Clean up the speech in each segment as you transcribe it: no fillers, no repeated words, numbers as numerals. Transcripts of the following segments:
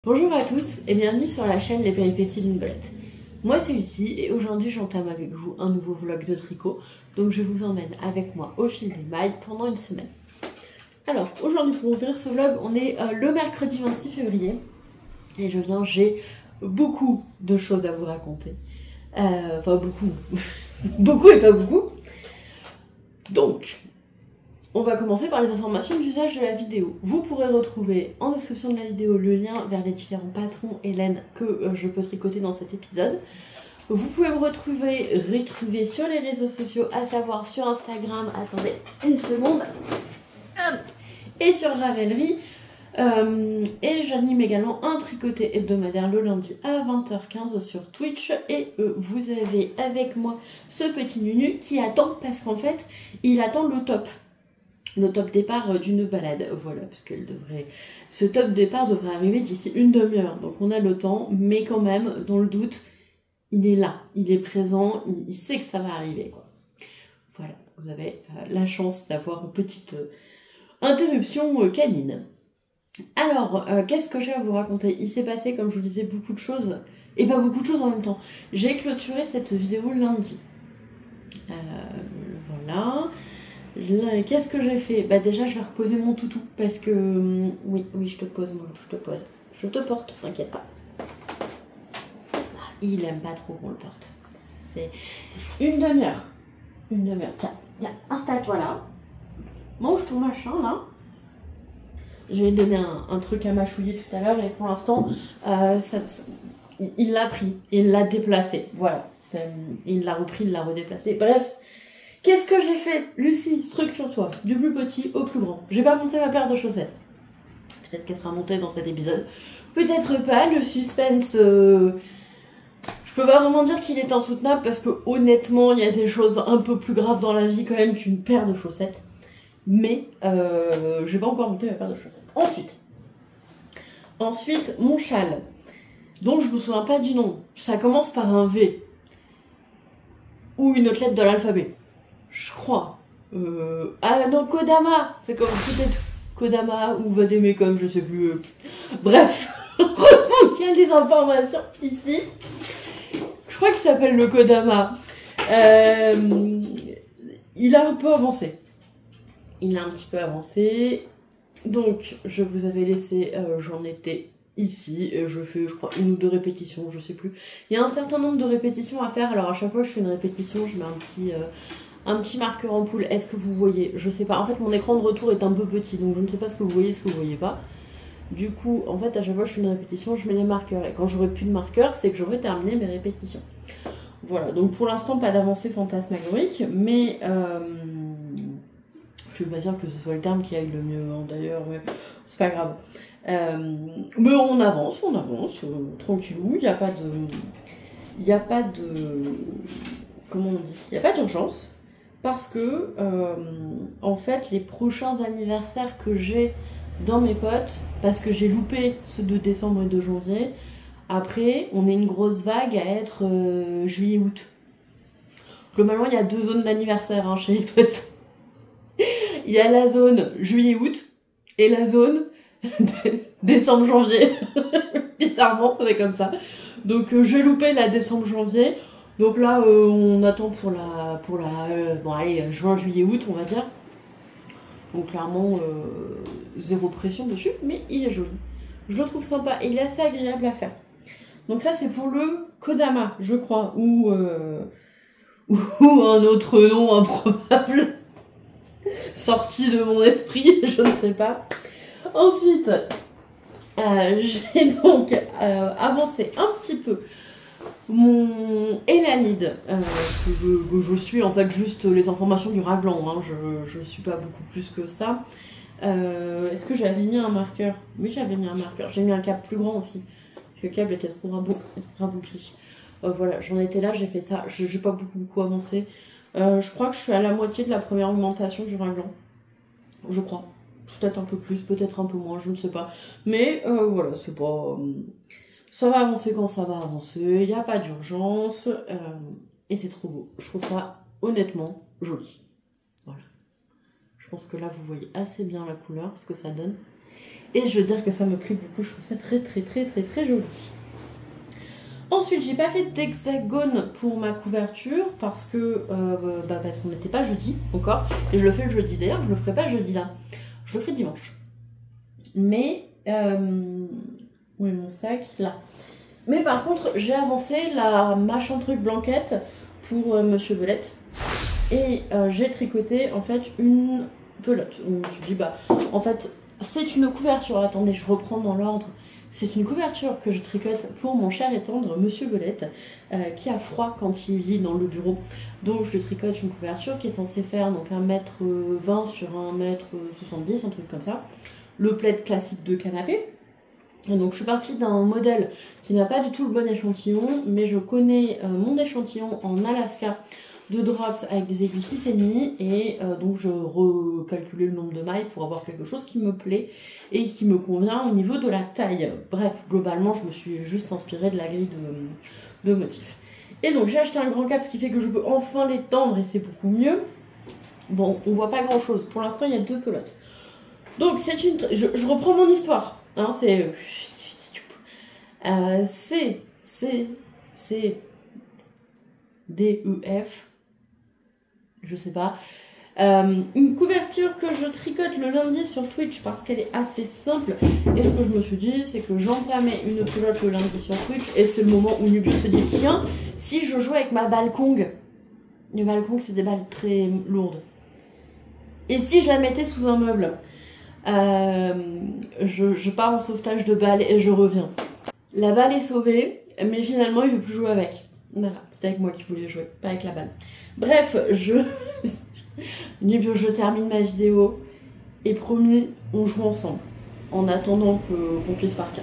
Bonjour à tous et bienvenue sur la chaîne Les Péripéties d'une Belette. Moi c'est Lucie et aujourd'hui j'entame avec vous un nouveau vlog de tricot. Donc je vous emmène avec moi au fil des mailles pendant une semaine. Alors aujourd'hui pour ouvrir ce vlog on est le mercredi 26 février. Et j'ai beaucoup de choses à vous raconter. Enfin beaucoup, beaucoup et pas beaucoup. Donc... on va commencer par les informations d'usage de la vidéo. Vous pourrez retrouver en description de la vidéo le lien vers les différents patrons et laines que je peux tricoter dans cet épisode. Vous pouvez me retrouver sur les réseaux sociaux, à savoir sur Instagram, attendez une seconde, et sur Ravelry. Et j'anime également un tricoté hebdomadaire le lundi à 20h15 sur Twitch. Et vous avez avec moi ce petit nunu qui attend, parce qu'en fait, il attend le top départ d'une balade, voilà, parce ce top départ devrait arriver d'ici une demi-heure, donc on a le temps, mais quand même, dans le doute, il est là, il est présent, il sait que ça va arriver, quoi. Voilà, vous avez la chance d'avoir une petite interruption canine. Alors, qu'est-ce que j'ai à vous raconter? Il s'est passé, comme je vous disais, beaucoup de choses, et pas beaucoup de choses en même temps. J'ai clôturé cette vidéo lundi. Voilà... qu'est-ce que j'ai fait? Bah déjà je vais reposer mon toutou parce que... oui, je te pose, je te pose. Je te porte, t'inquiète pas. Il aime pas trop qu'on le porte. C'est une demi-heure. Une demi-heure. Tiens, installe-toi là. Mange ton machin là. Je vais lui donner un truc à mâchouiller tout à l'heure et pour l'instant, il l'a pris. Il l'a déplacé. Voilà. Il l'a repris, il l'a redéplacé. Bref. Qu'est-ce que j'ai fait? Lucie, structure-toi, du plus petit au plus grand. J'ai pas monté ma paire de chaussettes. Peut-être qu'elle sera montée dans cet épisode. Peut-être pas, le suspense... je peux pas vraiment dire qu'il est insoutenable parce que honnêtement, il y a des choses un peu plus graves dans la vie quand même qu'une paire de chaussettes. Mais j'ai pas encore monté ma paire de chaussettes. Ensuite, mon châle, dont je me souviens pas du nom. Ça commence par un V. Ou une autre lettre de l'alphabet. Je crois. Ah non, Kodama. C'est comme peut-être Kodama ou Vademecum, je sais plus. Bref, heureusement qu'il y a les informations ici. Je crois qu'il s'appelle le Kodama. Il a un peu avancé. Il a un petit peu avancé. Donc, je vous avais laissé, j'en étais ici. Et je fais, je crois, une ou deux répétitions, je sais plus. Il y a un certain nombre de répétitions à faire. Alors, à chaque fois que je fais une répétition, je mets un petit marqueur en poule. Est-ce que vous voyez? Je sais pas. En fait, mon écran de retour est un peu petit, donc je ne sais pas ce que vous voyez, ce que vous voyez pas. Du coup, en fait, à chaque fois que je fais une répétition, je mets les marqueurs. Et quand j'aurai plus de marqueurs, c'est que j'aurai terminé mes répétitions. Voilà. Donc, pour l'instant, pas d'avancée fantasmagorique, mais je suis pas sûre que ce soit le terme qui aille le mieux. Hein, d'ailleurs, c'est pas grave. Mais on avance, tranquillou. Il n'y a pas de, comment on dit? Il n'y a pas d'urgence. Parce que, en fait, les prochains anniversaires que j'ai dans mes potes, parce que j'ai loupé ceux de décembre et de janvier, après, on est une grosse vague à être juillet-août. Globalement, il y a deux zones d'anniversaire hein, chez les potes. Il y a la zone juillet-août et la zone décembre-janvier. Bizarrement, c'est comme ça. Donc, j'ai loupé la décembre-janvier. Donc là, on attend pour la bon allez, juin, juillet, août, on va dire. Donc clairement, zéro pression dessus, mais il est joli. Je le trouve sympa et il est assez agréable à faire. Donc ça, c'est pour le Kodama, je crois, ou un autre nom improbable sorti de mon esprit, je ne sais pas. Ensuite, j'ai donc avancé un petit peu mon Elanide, que je suis en fait juste les informations du raglan, hein, je suis pas beaucoup plus que ça. Est-ce que j'avais mis un marqueur? Oui, j'avais mis un marqueur. J'ai mis un câble plus grand aussi, parce que le câble était trop rabouclé. Voilà, j'en étais là, j'ai fait ça. J'ai pas beaucoup avancé. Je crois que je suis à la moitié de la première augmentation du raglan. Je crois. Peut-être un peu plus, peut-être un peu moins, je ne sais pas. Mais voilà, c'est pas... ça va avancer quand ça va avancer, il n'y a pas d'urgence, et c'est trop beau. Je trouve ça honnêtement joli. Voilà. Je pense que là vous voyez assez bien la couleur, ce que ça donne. Et je veux dire que ça me plaît beaucoup, je trouve ça très joli. Ensuite, j'ai pas fait d'hexagone pour ma couverture parce que parce qu'on n'était pas jeudi encore. Et je le fais le jeudi. D'ailleurs, je le ferai pas jeudi là. Je le ferai dimanche. Mais où est mon sac? Là. Mais par contre, j'ai avancé la machin truc blanquette pour Monsieur Belette. Et j'ai tricoté en fait une pelote. Donc, je me suis dit, bah en fait, c'est une couverture. Attendez, je reprends dans l'ordre. C'est une couverture que je tricote pour mon cher et tendre Monsieur Belette qui a froid quand il lit dans le bureau. Donc je tricote une couverture qui est censée faire donc 1,20 m sur 1,70 m, un truc comme ça. Le plaid classique de canapé. Et donc je suis partie d'un modèle qui n'a pas du tout le bon échantillon, mais je connais mon échantillon en Alaska de drops avec des aiguilles 6,5 et donc je recalculais le nombre de mailles pour avoir quelque chose qui me plaît et qui me convient au niveau de la taille. Bref, globalement je me suis juste inspirée de la grille de motifs. Et donc j'ai acheté un grand cap, ce qui fait que je peux enfin l'étendre et c'est beaucoup mieux. Bon, on voit pas grand chose, pour l'instant il y a 2 pelotes. Donc c'est une... Je reprends mon histoire, hein, c'est... DEF, je sais pas. Une couverture que je tricote le lundi sur Twitch parce qu'elle est assez simple. Et ce que je me suis dit, c'est que j'entamais une pelote le lundi sur Twitch et c'est le moment où Nubio se dit tiens, si je joue avec ma balle Kong. Les balles Kong, c'est des balles très lourdes. Et si je la mettais sous un meuble, je pars en sauvetage de balle et je reviens. La balle est sauvée, mais finalement il veut plus jouer avec. Voilà, c'était avec moi qu'il voulait jouer, pas avec la balle. Bref, Nubio, je termine ma vidéo et promis, on joue ensemble en attendant qu'on puisse partir.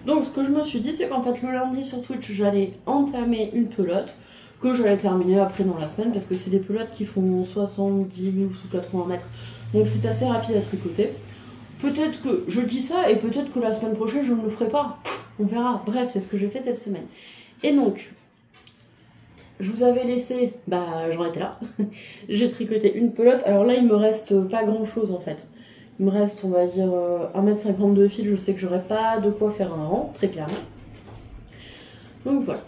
Donc ce que je me suis dit, c'est qu'en fait le lundi sur Twitch, j'allais entamer une pelote que j'allais terminer après dans la semaine parce que c'est des pelotes qui font 70 ou sous 80 mètres. Donc c'est assez rapide à tricoter. Peut-être que je dis ça et peut-être que la semaine prochaine je ne le ferai pas. On verra. Bref, c'est ce que j'ai fait cette semaine. Et donc, je vous avais laissé, j'en étais là. J'ai tricoté une pelote. Alors là, il me reste pas grand chose en fait. Il me reste, on va dire, 1,50 m de fil. Je sais que j'aurai pas de quoi faire un rang, très clairement. Donc voilà.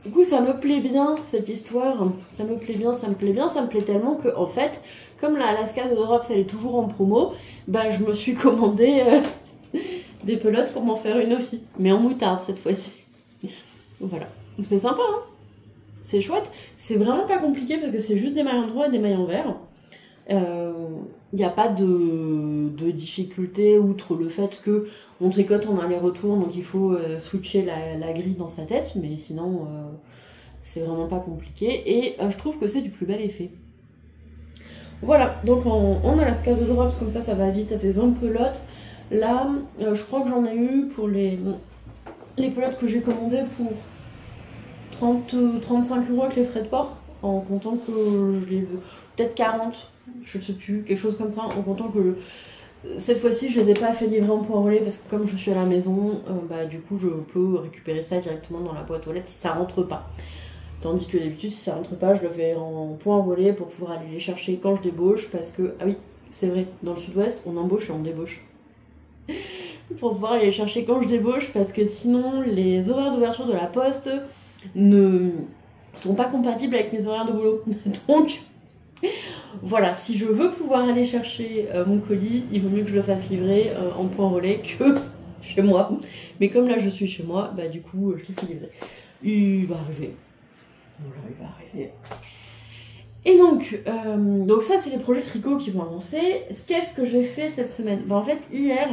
Du coup, ça me plaît bien cette histoire. Ça me plaît bien, ça me plaît bien. Ça me plaît tellement que, en fait, comme la Alaska de Drops, elle est toujours en promo, je me suis commandé des pelotes pour m'en faire une aussi. Mais en moutarde cette fois-ci. Voilà. C'est sympa, hein. C'est chouette. C'est vraiment pas compliqué parce que c'est juste des mailles en droit et des mailles en vert. Il n'y a pas de difficulté outre le fait que on tricote en aller-retour, donc il faut switcher la grille dans sa tête, mais sinon c'est vraiment pas compliqué et je trouve que c'est du plus bel effet. Voilà, donc en Alaska de drops comme ça va vite, ça fait 20 pelotes. Là, je crois que j'en ai eu pour les pelotes que j'ai commandées pour 35 € avec les frais de port, en comptant que je les veux, peut-être 40, je sais plus, quelque chose comme ça, en comptant que cette fois-ci je les ai pas fait livrer en point relais parce que comme je suis à la maison, du coup je peux récupérer ça directement dans la boîte aux lettres si ça rentre pas. Tandis que d'habitude si ça rentre pas, je le fais en point relais pour pouvoir aller les chercher quand je débauche parce que, ah oui, c'est vrai, dans le sud-ouest on embauche et on débauche. Pour pouvoir aller les chercher quand je débauche parce que sinon les horaires d'ouverture de la poste ne sont pas compatibles avec mes horaires de boulot. Donc voilà, si je veux pouvoir aller chercher mon colis, il vaut mieux que je le fasse livrer en point relais que chez moi. Mais comme là je suis chez moi, du coup je l'ai fait livrer. Il va arriver. Voilà, il va arriver. Et donc ça c'est les projets tricot qui vont avancer. Qu'est-ce que j'ai fait cette semaine? En fait hier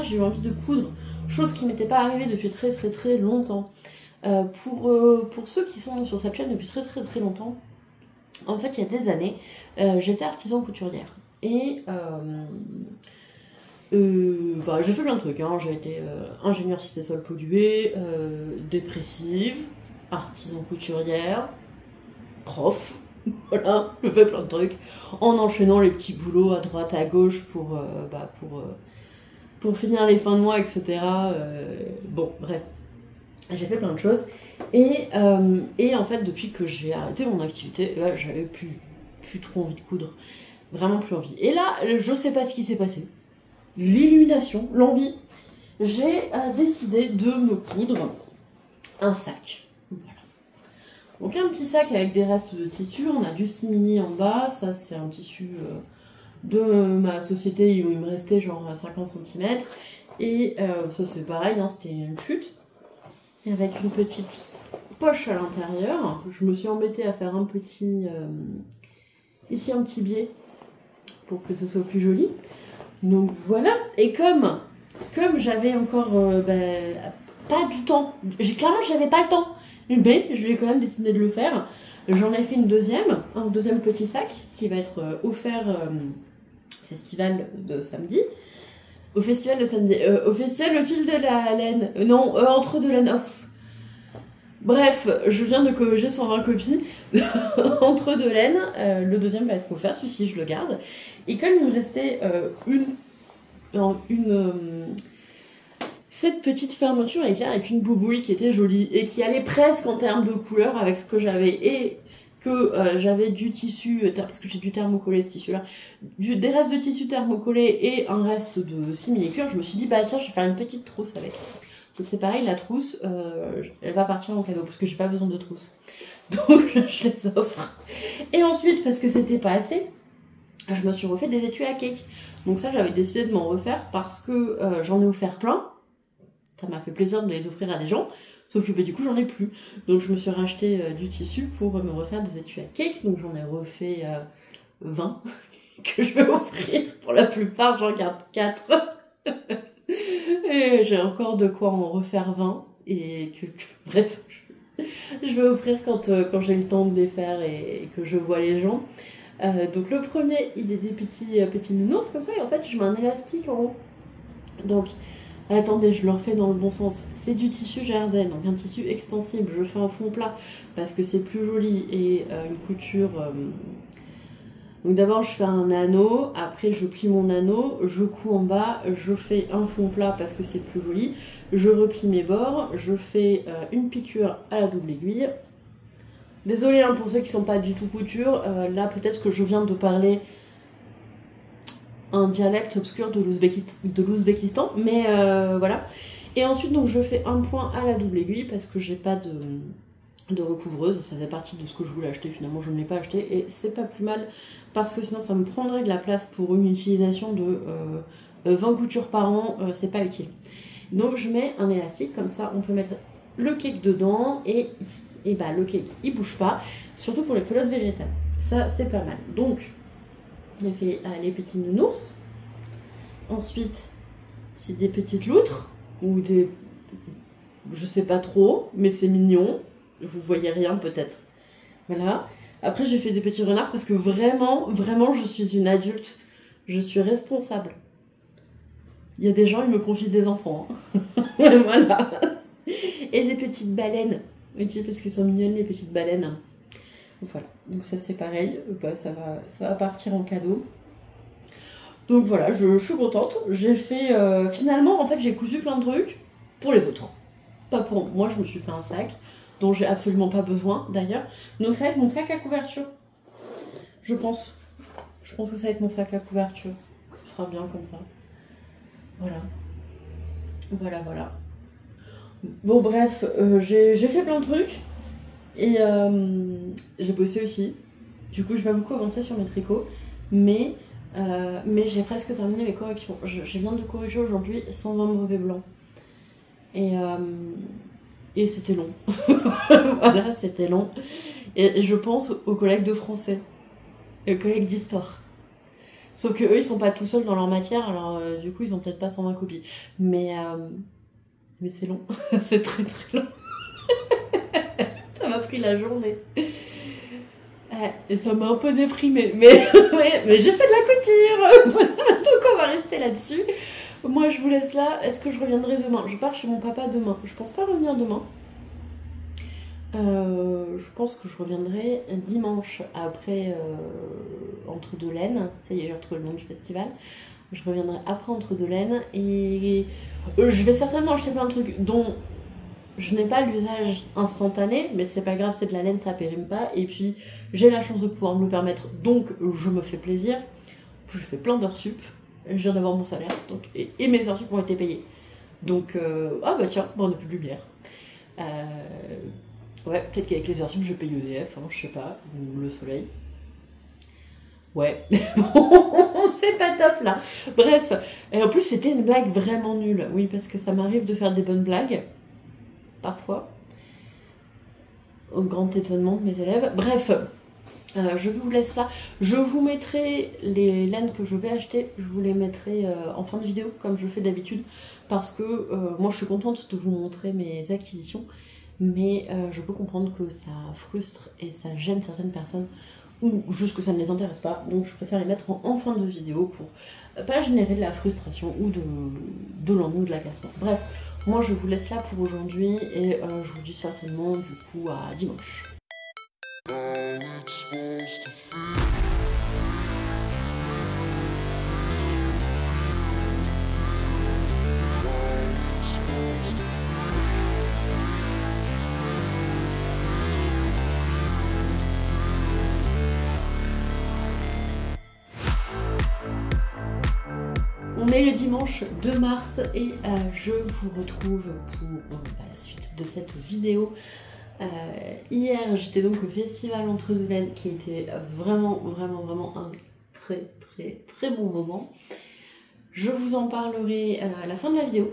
j'ai eu envie de coudre, chose qui m'était pas arrivée depuis très longtemps. Pour ceux qui sont sur cette chaîne depuis très longtemps, en fait il y a des années, j'étais artisan couturière. Et j'ai fait plein de trucs, hein. J'ai été ingénieure cité sol pollué, dépressive, artisan couturière, prof, voilà, je fais plein de trucs, en enchaînant les petits boulots à droite à gauche pour finir les fins de mois, etc. Bon, bref. J'ai fait plein de choses et en fait depuis que j'ai arrêté mon activité, j'avais plus trop envie de coudre, vraiment plus envie. Et là je sais pas ce qui s'est passé, l'illumination, l'envie, j'ai décidé de me coudre un sac. Voilà. Donc un petit sac avec des restes de tissu, on a du simili en bas, ça c'est un tissu de ma société où il me restait genre 50 cm. Et ça c'est pareil, hein, c'était une chute. Avec une petite poche à l'intérieur. Je me suis embêtée à faire un petit... ici un petit biais pour que ce soit plus joli. Donc voilà. Et comme j'avais encore pas du temps, clairement j'avais pas le temps, mais je vais quand même décidé de le faire. J'en ai fait un deuxième petit sac qui va être offert au festival de samedi. Au festival de samedi, au festival le fil de la laine, non, entre de laine. Bref, je viens de corriger 120 copies entre deux laines. Le deuxième va être offert, celui-ci je le garde. Et comme il me restait cette petite fermeture éclair avec une boubouille qui était jolie et qui allait presque en termes de couleur avec ce que j'avais et que j'avais du tissu, parce que j'ai du thermocollé ce tissu là, des restes de tissu thermocollé et un reste de simili-cuir, je me suis dit bah tiens je vais faire une petite trousse avec. Donc c'est pareil, la trousse, elle va partir en cadeau parce que j'ai pas besoin de trousse. Donc je les offre. Et ensuite, parce que c'était pas assez, je me suis refait des étuis à cake. Donc ça j'avais décidé de m'en refaire parce que j'en ai offert plein. Ça m'a fait plaisir de les offrir à des gens. Sauf que bah, du coup j'en ai plus. Donc je me suis racheté du tissu pour me refaire des étuis à cake. Donc j'en ai refait 20 que je vais offrir. Pour la plupart j'en garde 4. Et j'ai encore de quoi en refaire 20. Et bref, je vais offrir quand j'ai le temps de les faire et que je vois les gens. Donc le premier il est des petits nounours comme ça. Et en fait je mets un élastique en haut. Donc attendez, je le refais dans le bon sens. C'est du tissu jersey, donc un tissu extensible. Je fais un fond plat parce que c'est plus joli et une couture. Donc d'abord je fais un anneau, après je plie mon anneau, je couds en bas, je fais un fond plat parce que c'est plus joli. Je replie mes bords, je fais une piqûre à la double aiguille. Désolée hein, pour ceux qui sont pas du tout couture, là peut-être que je viens de parler un dialecte obscur de l'Ouzbékistan, mais voilà. Et ensuite donc je fais un point à la double aiguille parce que j'ai pas de recouvreuse, ça faisait partie de ce que je voulais acheter, finalement je ne l'ai pas acheté et c'est pas plus mal parce que sinon ça me prendrait de la place pour une utilisation de 20 coutures par an, c'est pas utile. Donc je mets un élastique, comme ça on peut mettre le cake dedans et bah le cake il bouge pas, surtout pour les pelotes végétales, ça c'est pas mal. Donc j'ai fait les petits nounours, ensuite c'est des petites loutres ou des, je sais pas trop, mais c'est mignon. Vous voyez rien peut-être. Voilà. Après j'ai fait des petits renards parce que vraiment, vraiment je suis une adulte. Je suis responsable. Il y a des gens, ils me confient des enfants. Hein. Voilà. Et des petites baleines. Oui, parce qu'elles sont mignonnes les petites baleines. Voilà. Donc ça c'est pareil. Bah, ça va partir en cadeau. Donc voilà, je suis contente. J'ai fait... finalement, en fait, j'ai cousu plein de trucs pour les autres. Pas pour moi, je me suis fait un sac dont j'ai absolument pas besoin d'ailleurs. Donc ça va être mon sac à couverture. Je pense. Je pense que ça va être mon sac à couverture. Ce sera bien comme ça. Voilà. Voilà, voilà. Bon bref, j'ai fait plein de trucs. Et j'ai bossé aussi. Du coup, je vais beaucoup avancer sur mes tricots. Mais j'ai presque terminé mes corrections. Je viens de corriger aujourd'hui 120 brevets blancs. Et c'était long. Voilà, c'était long. Et je pense aux collègues de français, et aux collègues d'histoire. Sauf que eux, ils sont pas tout seuls dans leur matière, alors du coup, ils ont peut-être pas 120 copies. Mais c'est long. C'est très très long. Ça m'a pris la journée. Et ça m'a un peu déprimée. Mais j'ai fait de la couture. Voilà, donc on va rester là-dessus. Moi je vous laisse là, est-ce que je reviendrai demain? Je pars chez mon papa demain, je pense pas revenir demain. Je pense que je reviendrai dimanche après Entre deux laines, ça y est j'ai retrouvé le nom du festival. Je reviendrai après Entre deux laines et je vais certainement acheter plein de trucs dont je n'ai pas l'usage instantané, mais c'est pas grave, c'est de la laine, ça périme pas. Et puis j'ai la chance de pouvoir me le permettre, donc je me fais plaisir. Je fais plein d'heures sup. je viens d'avoir mon salaire, donc, et mes heures sup ont été payées. Donc, ah bah tiens, on n'a plus de lumière. Ouais, peut-être qu'avec les heures sup, je paye EDF, hein, je sais pas, ou le soleil. Ouais, c'est pas top là. Bref, et en plus c'était une blague vraiment nulle. Oui, parce que ça m'arrive de faire des bonnes blagues, parfois, au grand étonnement de mes élèves. Bref, je vous laisse là. Je vous mettrai les laines que je vais acheter, je vous les mettrai en fin de vidéo, comme je fais d'habitude, parce que moi je suis contente de vous montrer mes acquisitions, mais je peux comprendre que ça frustre et ça gêne certaines personnes, ou juste que ça ne les intéresse pas, donc je préfère les mettre en fin de vidéo pour pas générer de la frustration ou de l'ennui ou de l'agacement. Bref, moi je vous laisse là pour aujourd'hui et je vous dis certainement du coup à dimanche. On est le dimanche 2 mars et je vous retrouve pour la suite de cette vidéo. Hier j'étais donc au festival Entre Deux Laines qui était vraiment un très bon moment. Je vous en parlerai à la fin de la vidéo.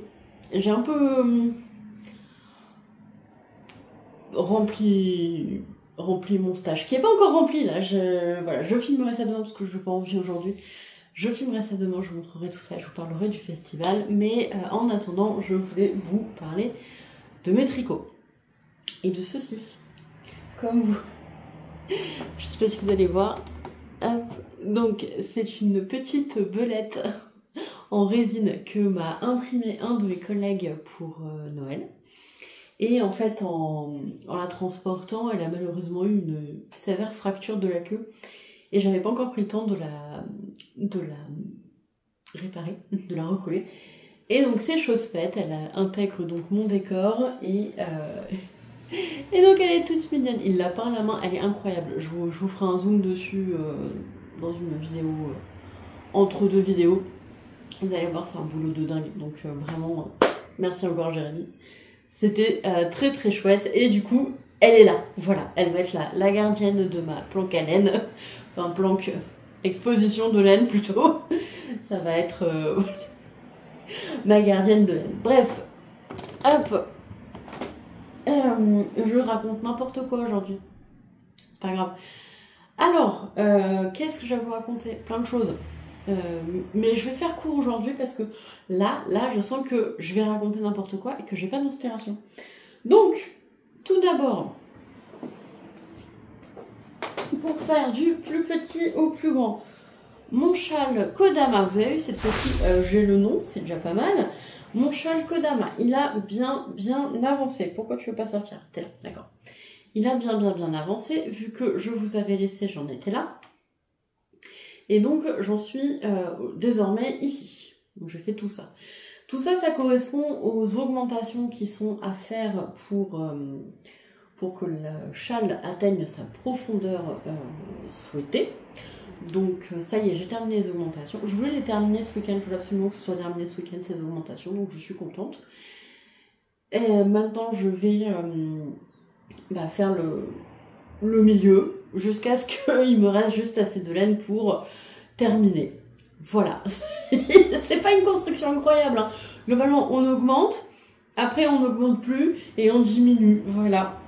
J'ai un peu rempli mon stage qui n'est pas encore rempli là. Voilà, je filmerai ça demain parce que je n'ai pas envie aujourd'hui. Je filmerai ça demain, je vous montrerai tout ça, je vous parlerai du festival. Mais en attendant, je voulais vous parler de mes tricots. Et de ceci. Comme vous... je sais pas si vous allez voir. Hop. Donc, c'est une petite belette en résine que m'a imprimé un de mes collègues pour Noël. Et en fait, en la transportant, elle a malheureusement eu une sévère fracture de la queue. Et j'avais pas encore pris le temps de la réparer, de la recoller. Et donc c'est chose faite, elle intègre donc mon décor et donc elle est toute mignonne. Il l'a peint à la main, elle est incroyable. Je vous ferai un zoom dessus dans une vidéo, entre deux vidéos. Vous allez voir, c'est un boulot de dingue. Donc vraiment, merci encore Jérémy. C'était très chouette et du coup, elle est là. Voilà, elle va être la gardienne de ma planque à laine. Enfin, planque exposition de laine plutôt. Ça va être ma gardienne de laine. Bref, hop. Je raconte n'importe quoi aujourd'hui. C'est pas grave. Alors, qu'est-ce que je vais vous raconter? Plein de choses. Mais je vais faire court aujourd'hui parce que là, je sens que je vais raconter n'importe quoi et que j'ai pas d'inspiration. Donc, tout d'abord, pour faire du plus petit au plus grand, mon châle Kodama, vous avez vu cette fois-ci, j'ai le nom, c'est déjà pas mal. Mon châle Kodama, il a bien avancé. Pourquoi tu veux pas sortir? T'es là, d'accord. Il a bien avancé, vu que je vous avais laissé, j'en étais là. Et donc, j'en suis désormais ici. Donc, j'ai fait tout ça. Tout ça, ça correspond aux augmentations qui sont à faire pour que le châle atteigne sa profondeur souhaitée. Donc ça y est, j'ai terminé les augmentations. Je voulais les terminer ce week-end, je voulais absolument que ce soit terminé ce week-end ces augmentations, donc je suis contente. Et maintenant je vais faire le milieu jusqu'à ce qu'il me reste juste assez de laine pour terminer. Voilà, c'est pas une construction incroyable, hein. Globalement on augmente, après on n'augmente plus et on diminue, voilà.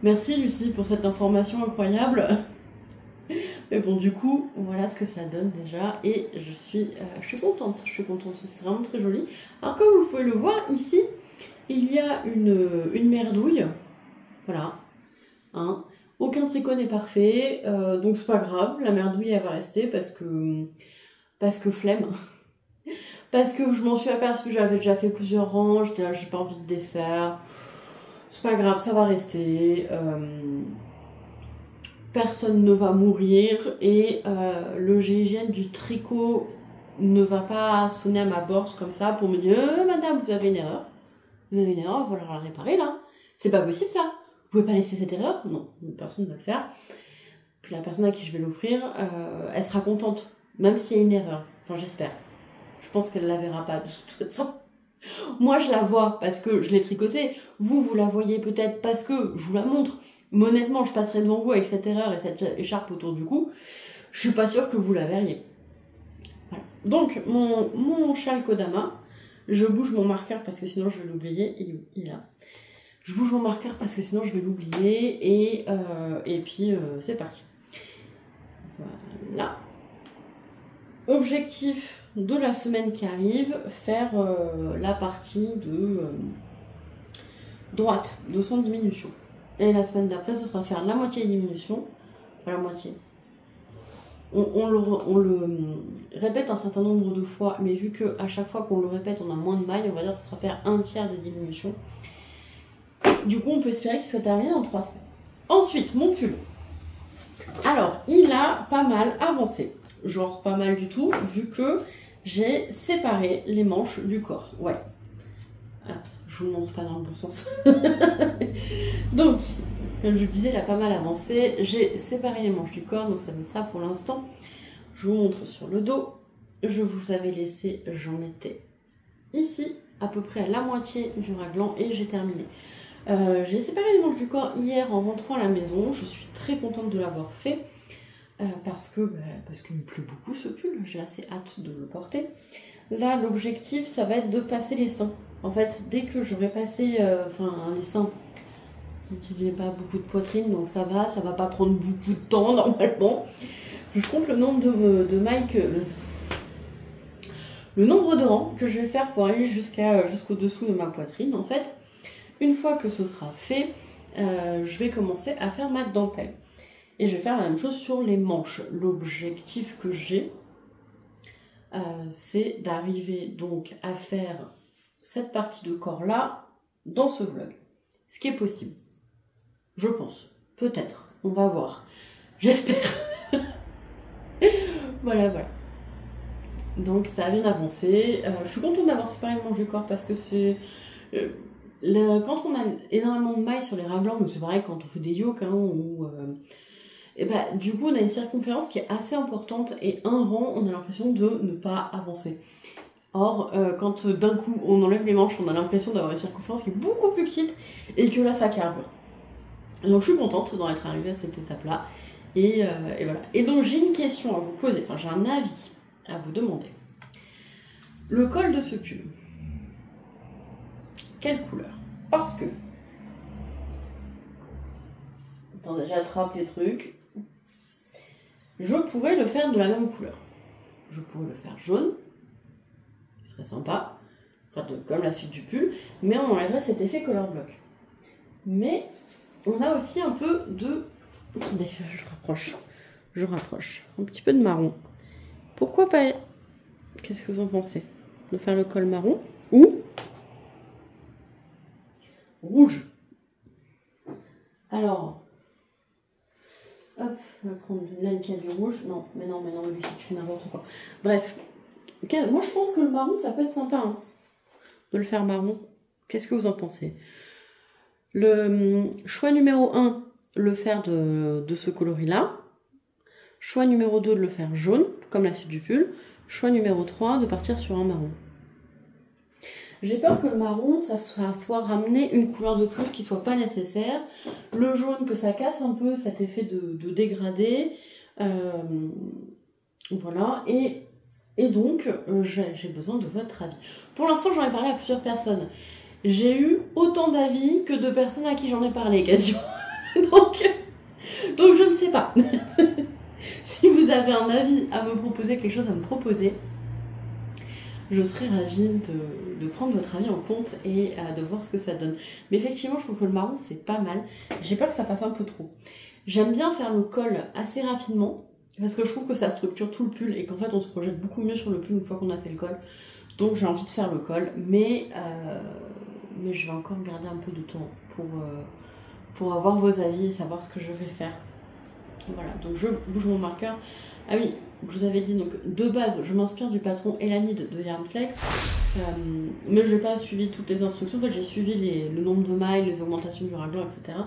Merci Lucie pour cette information incroyable. Mais bon, du coup, voilà ce que ça donne déjà. Et je suis contente, c'est vraiment très joli. Alors comme vous pouvez le voir ici, il y a une merdouille. Voilà. Hein. Aucun tricot n'est parfait, donc c'est pas grave. La merdouille, elle va rester parce que flemme. Parce que je m'en suis aperçue, j'avais déjà fait plusieurs rangs, j'étais là, j'ai pas envie de défaire. C'est pas grave, ça va rester. Personne ne va mourir et le GIGN du tricot ne va pas sonner à ma bourse comme ça pour me dire madame, vous avez une erreur. Vous avez une erreur, il va falloir la réparer là. C'est pas possible ça. Vous pouvez pas laisser cette erreur. Non, personne ne va le faire. Puis la personne à qui je vais l'offrir, elle sera contente, même s'il y a une erreur. Enfin, j'espère. Je pense qu'elle la verra pas de toute façon. Moi, je la vois parce que je l'ai tricotée. Vous la voyez peut-être parce que je vous la montre. Mais honnêtement, je passerai devant vous avec cette erreur et cette écharpe autour du cou. Je suis pas sûre que vous la verriez. Voilà. Donc, mon châle Kodama, je bouge mon marqueur parce que sinon je vais l'oublier. Il est là. Je bouge mon marqueur parce que sinon je vais l'oublier. Et puis, c'est parti. Voilà. Objectif de la semaine qui arrive, faire la partie de droite de son diminution. Et la semaine d'après, ce sera faire la moitié diminution. Enfin, la moitié. On le répète un certain nombre de fois, mais vu qu'à chaque fois qu'on le répète, on a moins de mailles, on va dire que ce sera faire un tiers de diminution. Du coup, on peut espérer qu'il soit terminé en 3 semaines. Ensuite, mon pull. Alors, il a pas mal avancé. Genre pas mal du tout, vu que j'ai séparé les manches du corps. Ouais. Ah, je vous le montre pas dans le bon sens. Donc, comme je vous disais, il a pas mal avancé. J'ai séparé les manches du corps, donc ça met ça pour l'instant. Je vous montre sur le dos. Je vous avais laissé, j'en étais ici, à peu près à la moitié du raglan, et j'ai terminé. J'ai séparé les manches du corps hier en rentrant à la maison. Je suis très contente de l'avoir fait. Parce qu'il me plaît beaucoup ce pull, j'ai assez hâte de le porter. Là, l'objectif, ça va être de passer les seins. En fait, dès que j'aurai passé les seins, il n'y a pas beaucoup de poitrine, donc ça va pas prendre beaucoup de temps normalement. Je compte le nombre de mailles le nombre de rangs que je vais faire pour aller jusqu'au dessous de ma poitrine. En fait, une fois que ce sera fait, je vais commencer à faire ma dentelle. Et je vais faire la même chose sur les manches. L'objectif que j'ai, c'est d'arriver donc à faire cette partie de corps là dans ce vlog. Ce qui est possible. Je pense. Peut-être. On va voir. J'espère. Voilà. Donc ça a bien avancé. Je suis contente d'avoir séparé les manches du corps parce que c'est... quand on a énormément de mailles sur les raglans, mais c'est pareil quand on fait des yokes, et du coup on a une circonférence qui est assez importante et un rang on a l'impression de ne pas avancer. Or quand d'un coup on enlève les manches, on a l'impression d'avoir une circonférence qui est beaucoup plus petite et que là ça carbure. Donc je suis contente d'en être arrivée à cette étape là et voilà. Et donc j'ai une question à vous poser, j'ai un avis à vous demander. Le col de ce pull, quelle couleur? Parce que attendez, j'attrape les trucs. Je pourrais le faire de la même couleur. Je pourrais le faire jaune. Ce serait sympa. Comme la suite du pull. Mais on enlèverait cet effet color block. Mais on a aussi un peu de... Attendez, je rapproche. Un petit peu de marron. Pourquoi pas... Qu'est-ce que vous en pensez? De faire le col marron ou rouge. Alors... Hop, on va prendre une laine qui a du rouge. Non, mais non, lui, si tu fais n'importe quoi. Bref. Moi, je pense que le marron, ça peut être sympa, de le faire marron. Qu'est-ce que vous en pensez? Le choix numéro 1, le faire de ce coloris-là. Choix numéro 2, de le faire jaune, comme la suite du pull. Choix numéro 3, de partir sur un marron. J'ai peur que le marron, ça soit ramener une couleur de plus qui soit pas nécessaire. Le jaune, que ça casse un peu cet effet de dégradé. Voilà. Et donc, j'ai besoin de votre avis. Pour l'instant, j'en ai parlé à plusieurs personnes. J'ai eu autant d'avis que de personnes à qui j'en ai parlé, quasiment. donc, je ne sais pas. Si vous avez un avis à me proposer, quelque chose à me proposer, je serais ravie de prendre votre avis en compte et de voir ce que ça donne. Mais effectivement, je trouve que le marron, c'est pas mal. J'ai peur que ça fasse un peu trop. J'aime bien faire le col assez rapidement, parce que je trouve que ça structure tout le pull et qu'en fait, on se projette beaucoup mieux sur le pull une fois qu'on a fait le col. Donc, j'ai envie de faire le col, mais je vais encore garder un peu de temps pour avoir vos avis et savoir ce que je vais faire. Voilà, donc je bouge mon marqueur. Ah oui, je vous avais dit, donc de base, je m'inspire du patron Elanide de Yarnflex, mais je n'ai pas suivi toutes les instructions. En fait, j'ai suivi le nombre de mailles, les augmentations du raglan, etc.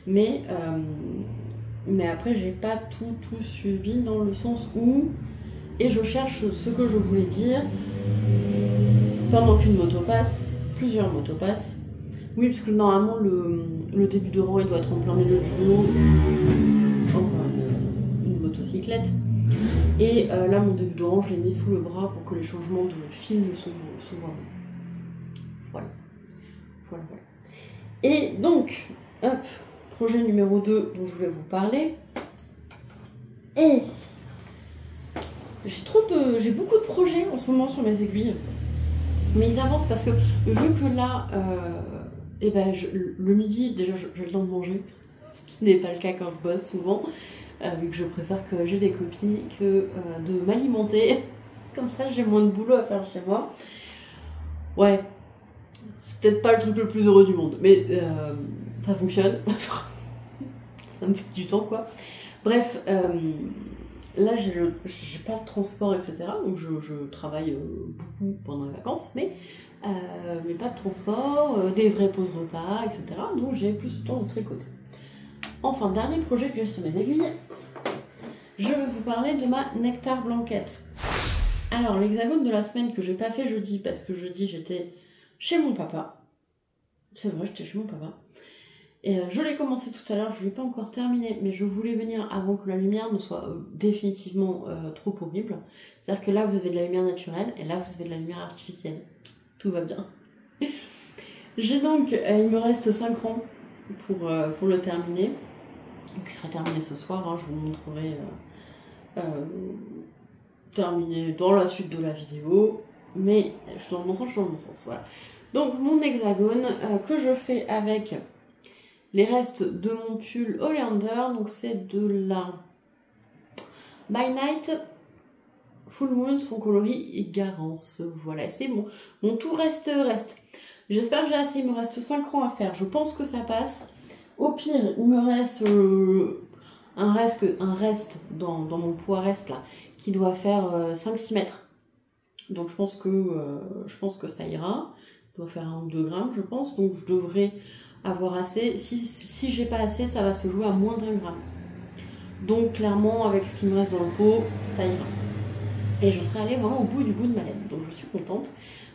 Mais après, j'ai pas tout suivi dans le sens où, et je cherche ce que je voulais dire, pendant qu'une moto passe, plusieurs motos passent. Oui, parce que normalement le début de rang il doit être en plein milieu du lot, enfin une motocyclette. Et là mon début de rang je l'ai mis sous le bras pour que les changements de film se voient. Voilà. Voilà. Et donc, hop, projet numéro 2 dont je voulais vous parler. Et j'ai beaucoup de projets en ce moment sur mes aiguilles. Mais ils avancent parce que vu que là, le midi, déjà j'ai le temps de manger, ce qui n'est pas le cas quand je bosse souvent, vu que je préfère corriger des copies que de m'alimenter. Comme ça j'ai moins de boulot à faire chez moi. Ouais, c'est peut-être pas le truc le plus heureux du monde, mais ça fonctionne. Ça me fait du temps quoi. Bref, là j'ai pas de transport etc. Donc je travaille beaucoup pendant les vacances, mais pas de transport, des vraies pauses repas etc. Donc j'ai plus de temps de tricoter. Enfin, dernier projet que j'ai sur mes aiguilles, je vais vous parler de ma Nectar Blanquette. Alors l'hexagone de la semaine que j'ai pas fait jeudi, parce que jeudi j'étais chez mon papa. C'est vrai, j'étais chez mon papa. Et je l'ai commencé tout à l'heure, je ne l'ai pas encore terminé, mais je voulais venir avant que la lumière ne soit définitivement trop horrible. C'est-à-dire que là vous avez de la lumière naturelle, et là vous avez de la lumière artificielle. Tout va bien. J'ai donc, il me reste 5 rangs pour le terminer. Donc il sera terminé ce soir, hein, je vous montrerai terminé dans la suite de la vidéo. Mais je suis dans le bon sens, voilà. Donc mon hexagone que je fais avec les restes de mon pull Oleander, donc c'est de la By Night Full Moon, son coloris Garance. Voilà, c'est bon. Mon tout reste. J'espère que j'ai assez, il me reste 5 rangs à faire. Je pense que ça passe. Au pire, il me reste un reste dans mon poids reste là, qui doit faire 5-6 mètres. Donc je pense que ça ira. Il doit faire 1 ou 2 grammes, je pense. Donc je devrais avoir assez. Si j'ai pas assez, ça va se jouer à moins d'1 gramme. Donc clairement, avec ce qui me reste dans le pot, ça ira. Et je serai allée vraiment au bout de ma laine. Donc je suis contente.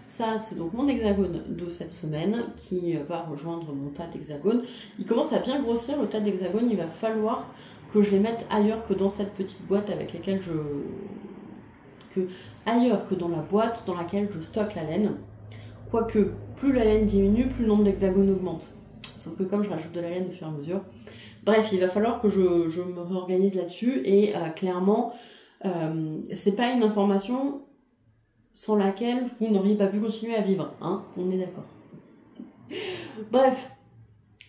Ça, c'est donc mon hexagone de cette semaine qui va rejoindre mon tas d'hexagones. Il commence à bien grossir, le tas d'hexagones. Il va falloir que je les mette ailleurs que dans cette petite boîte avec laquelle ailleurs que dans la boîte dans laquelle je stocke la laine. Quoique, plus la laine diminue, plus le nombre d'hexagones augmente. Sauf que comme je rajoute de la laine au fur et à mesure. Bref, il va falloir que je me réorganise là-dessus. Et clairement, c'est pas une information sans laquelle vous n'auriez pas pu continuer à vivre. Hein, on est d'accord. Bref,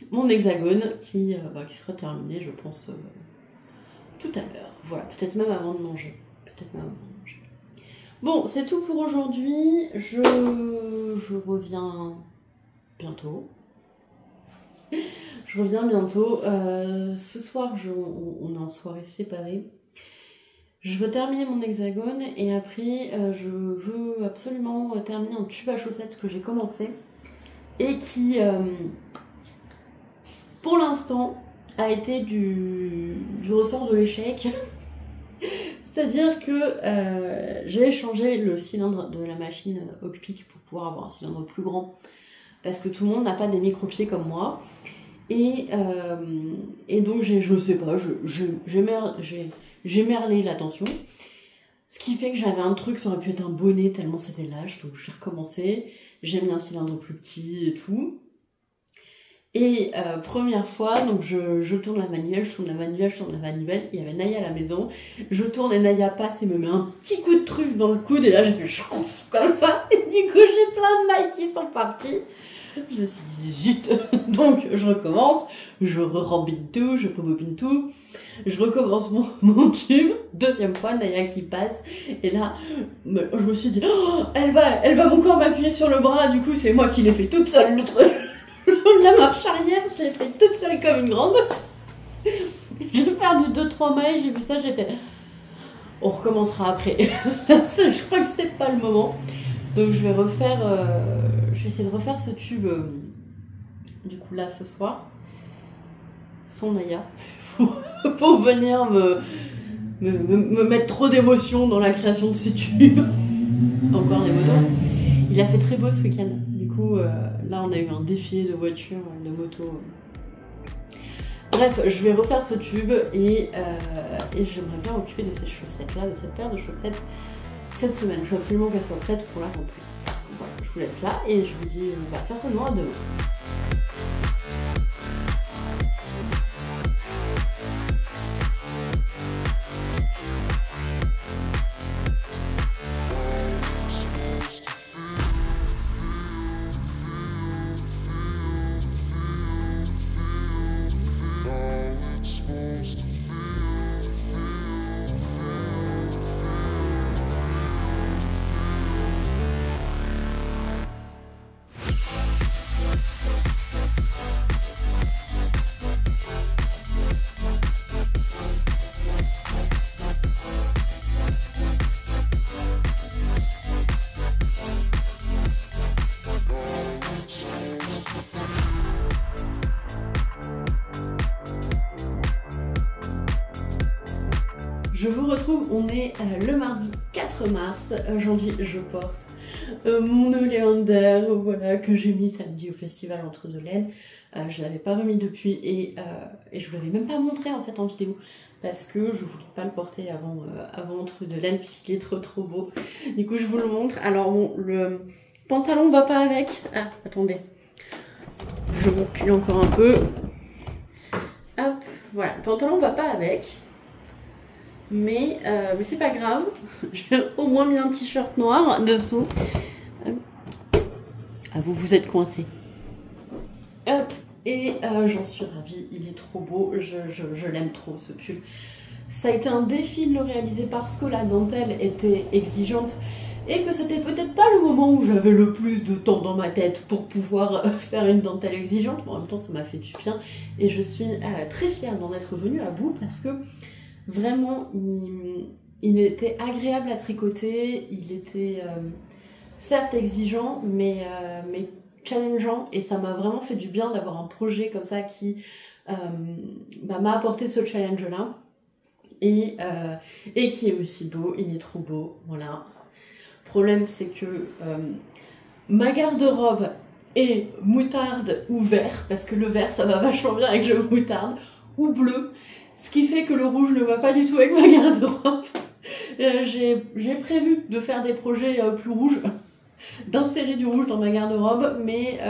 mon hexagone qui sera terminé, je pense, tout à l'heure. Voilà, peut-être même avant de manger. Bon, c'est tout pour aujourd'hui. Je reviens bientôt. Ce soir, on est en soirée séparée. Je veux terminer mon hexagone et après, je veux absolument terminer un tube à chaussettes que j'ai commencé et qui, pour l'instant, a été du ressort de l'échec. C'est-à-dire que j'ai changé le cylindre de la machine Hockpick pour pouvoir avoir un cylindre plus grand parce que tout le monde n'a pas des micro-pieds comme moi et donc je sais pas, j'ai merlé l'attention, ce qui fait que j'avais un truc, ça aurait pu être un bonnet tellement c'était lâche, donc j'ai recommencé, j'ai mis un cylindre plus petit et tout. Et première fois, donc je tourne la manivelle, je tourne la manivelle, il y avait Naya à la maison, je tourne et Naya passe et me met un petit coup de truffe dans le coude et là j'ai fait chrouf comme ça, et du coup j'ai plein de mailles qui sont parties. Je me suis dit zut, donc je recommence, je rembobine tout, je rebobine tout, je recommence mon tube, deuxième fois Naya qui passe, et là je me suis dit oh, elle va encore m'appuyer sur le bras, du coup c'est moi qui l'ai fait toute seule le truc. La marche arrière, je l'ai fait toute seule comme une grande. J'ai perdu 2-3 mailles, j'ai vu ça, j'ai fait on recommencera après. Je crois que c'est pas le moment. Donc je vais essayer de refaire ce tube du coup là ce soir sans Naya pour venir me mettre trop d'émotion dans la création de ce tube. encore des motos. Il a fait très beau ce week-end. Du coup, là, on a eu un défilé de voitures, de motos. Bref, je vais refaire ce tube et j'aimerais bien m'occuper de ces chaussettes-là, de cette paire de chaussettes cette semaine. Je veux absolument qu'elle soit prête pour la rentrée. Voilà, je vous laisse là et je vous dis certainement à demain. Je vous retrouve, on est le mardi 4 mars. Aujourd'hui, je porte mon Oleander, voilà, que j'ai mis samedi au festival Entre Deux Laines. Je l'avais pas remis depuis et je vous l'avais même pas montré en fait en vidéo parce que je voulais pas le porter avant Entre Deux Laines puisqu'il est trop beau. Du coup, je vous le montre. Alors bon, le pantalon va pas avec. Ah, attendez. Je vous recule encore un peu. Hop, voilà, le pantalon va pas avec. Mais c'est pas grave, j'ai au moins mis un t-shirt noir dessous. Ah, vous êtes coincés. Hop, et j'en suis ravie, il est trop beau, je l'aime trop ce pull. Ça a été un défi de le réaliser parce que la dentelle était exigeante et que c'était peut-être pas le moment où j'avais le plus de temps dans ma tête pour pouvoir faire une dentelle exigeante. Mais en même temps, ça m'a fait du bien et je suis très fière d'en être venue à bout parce que vraiment, il était agréable à tricoter, il était certes exigeant, mais challengeant, et ça m'a vraiment fait du bien d'avoir un projet comme ça qui m'a apporté ce challenge-là, et qui est aussi beau, il est trop beau, voilà. Le problème, c'est que ma garde-robe est moutarde ou vert, parce que le vert, ça va vachement bien avec le moutarde, ou bleu. Ce qui fait que le rouge ne va pas du tout avec ma garde-robe. J'ai prévu de faire des projets plus rouges, d'insérer du rouge dans ma garde-robe, mais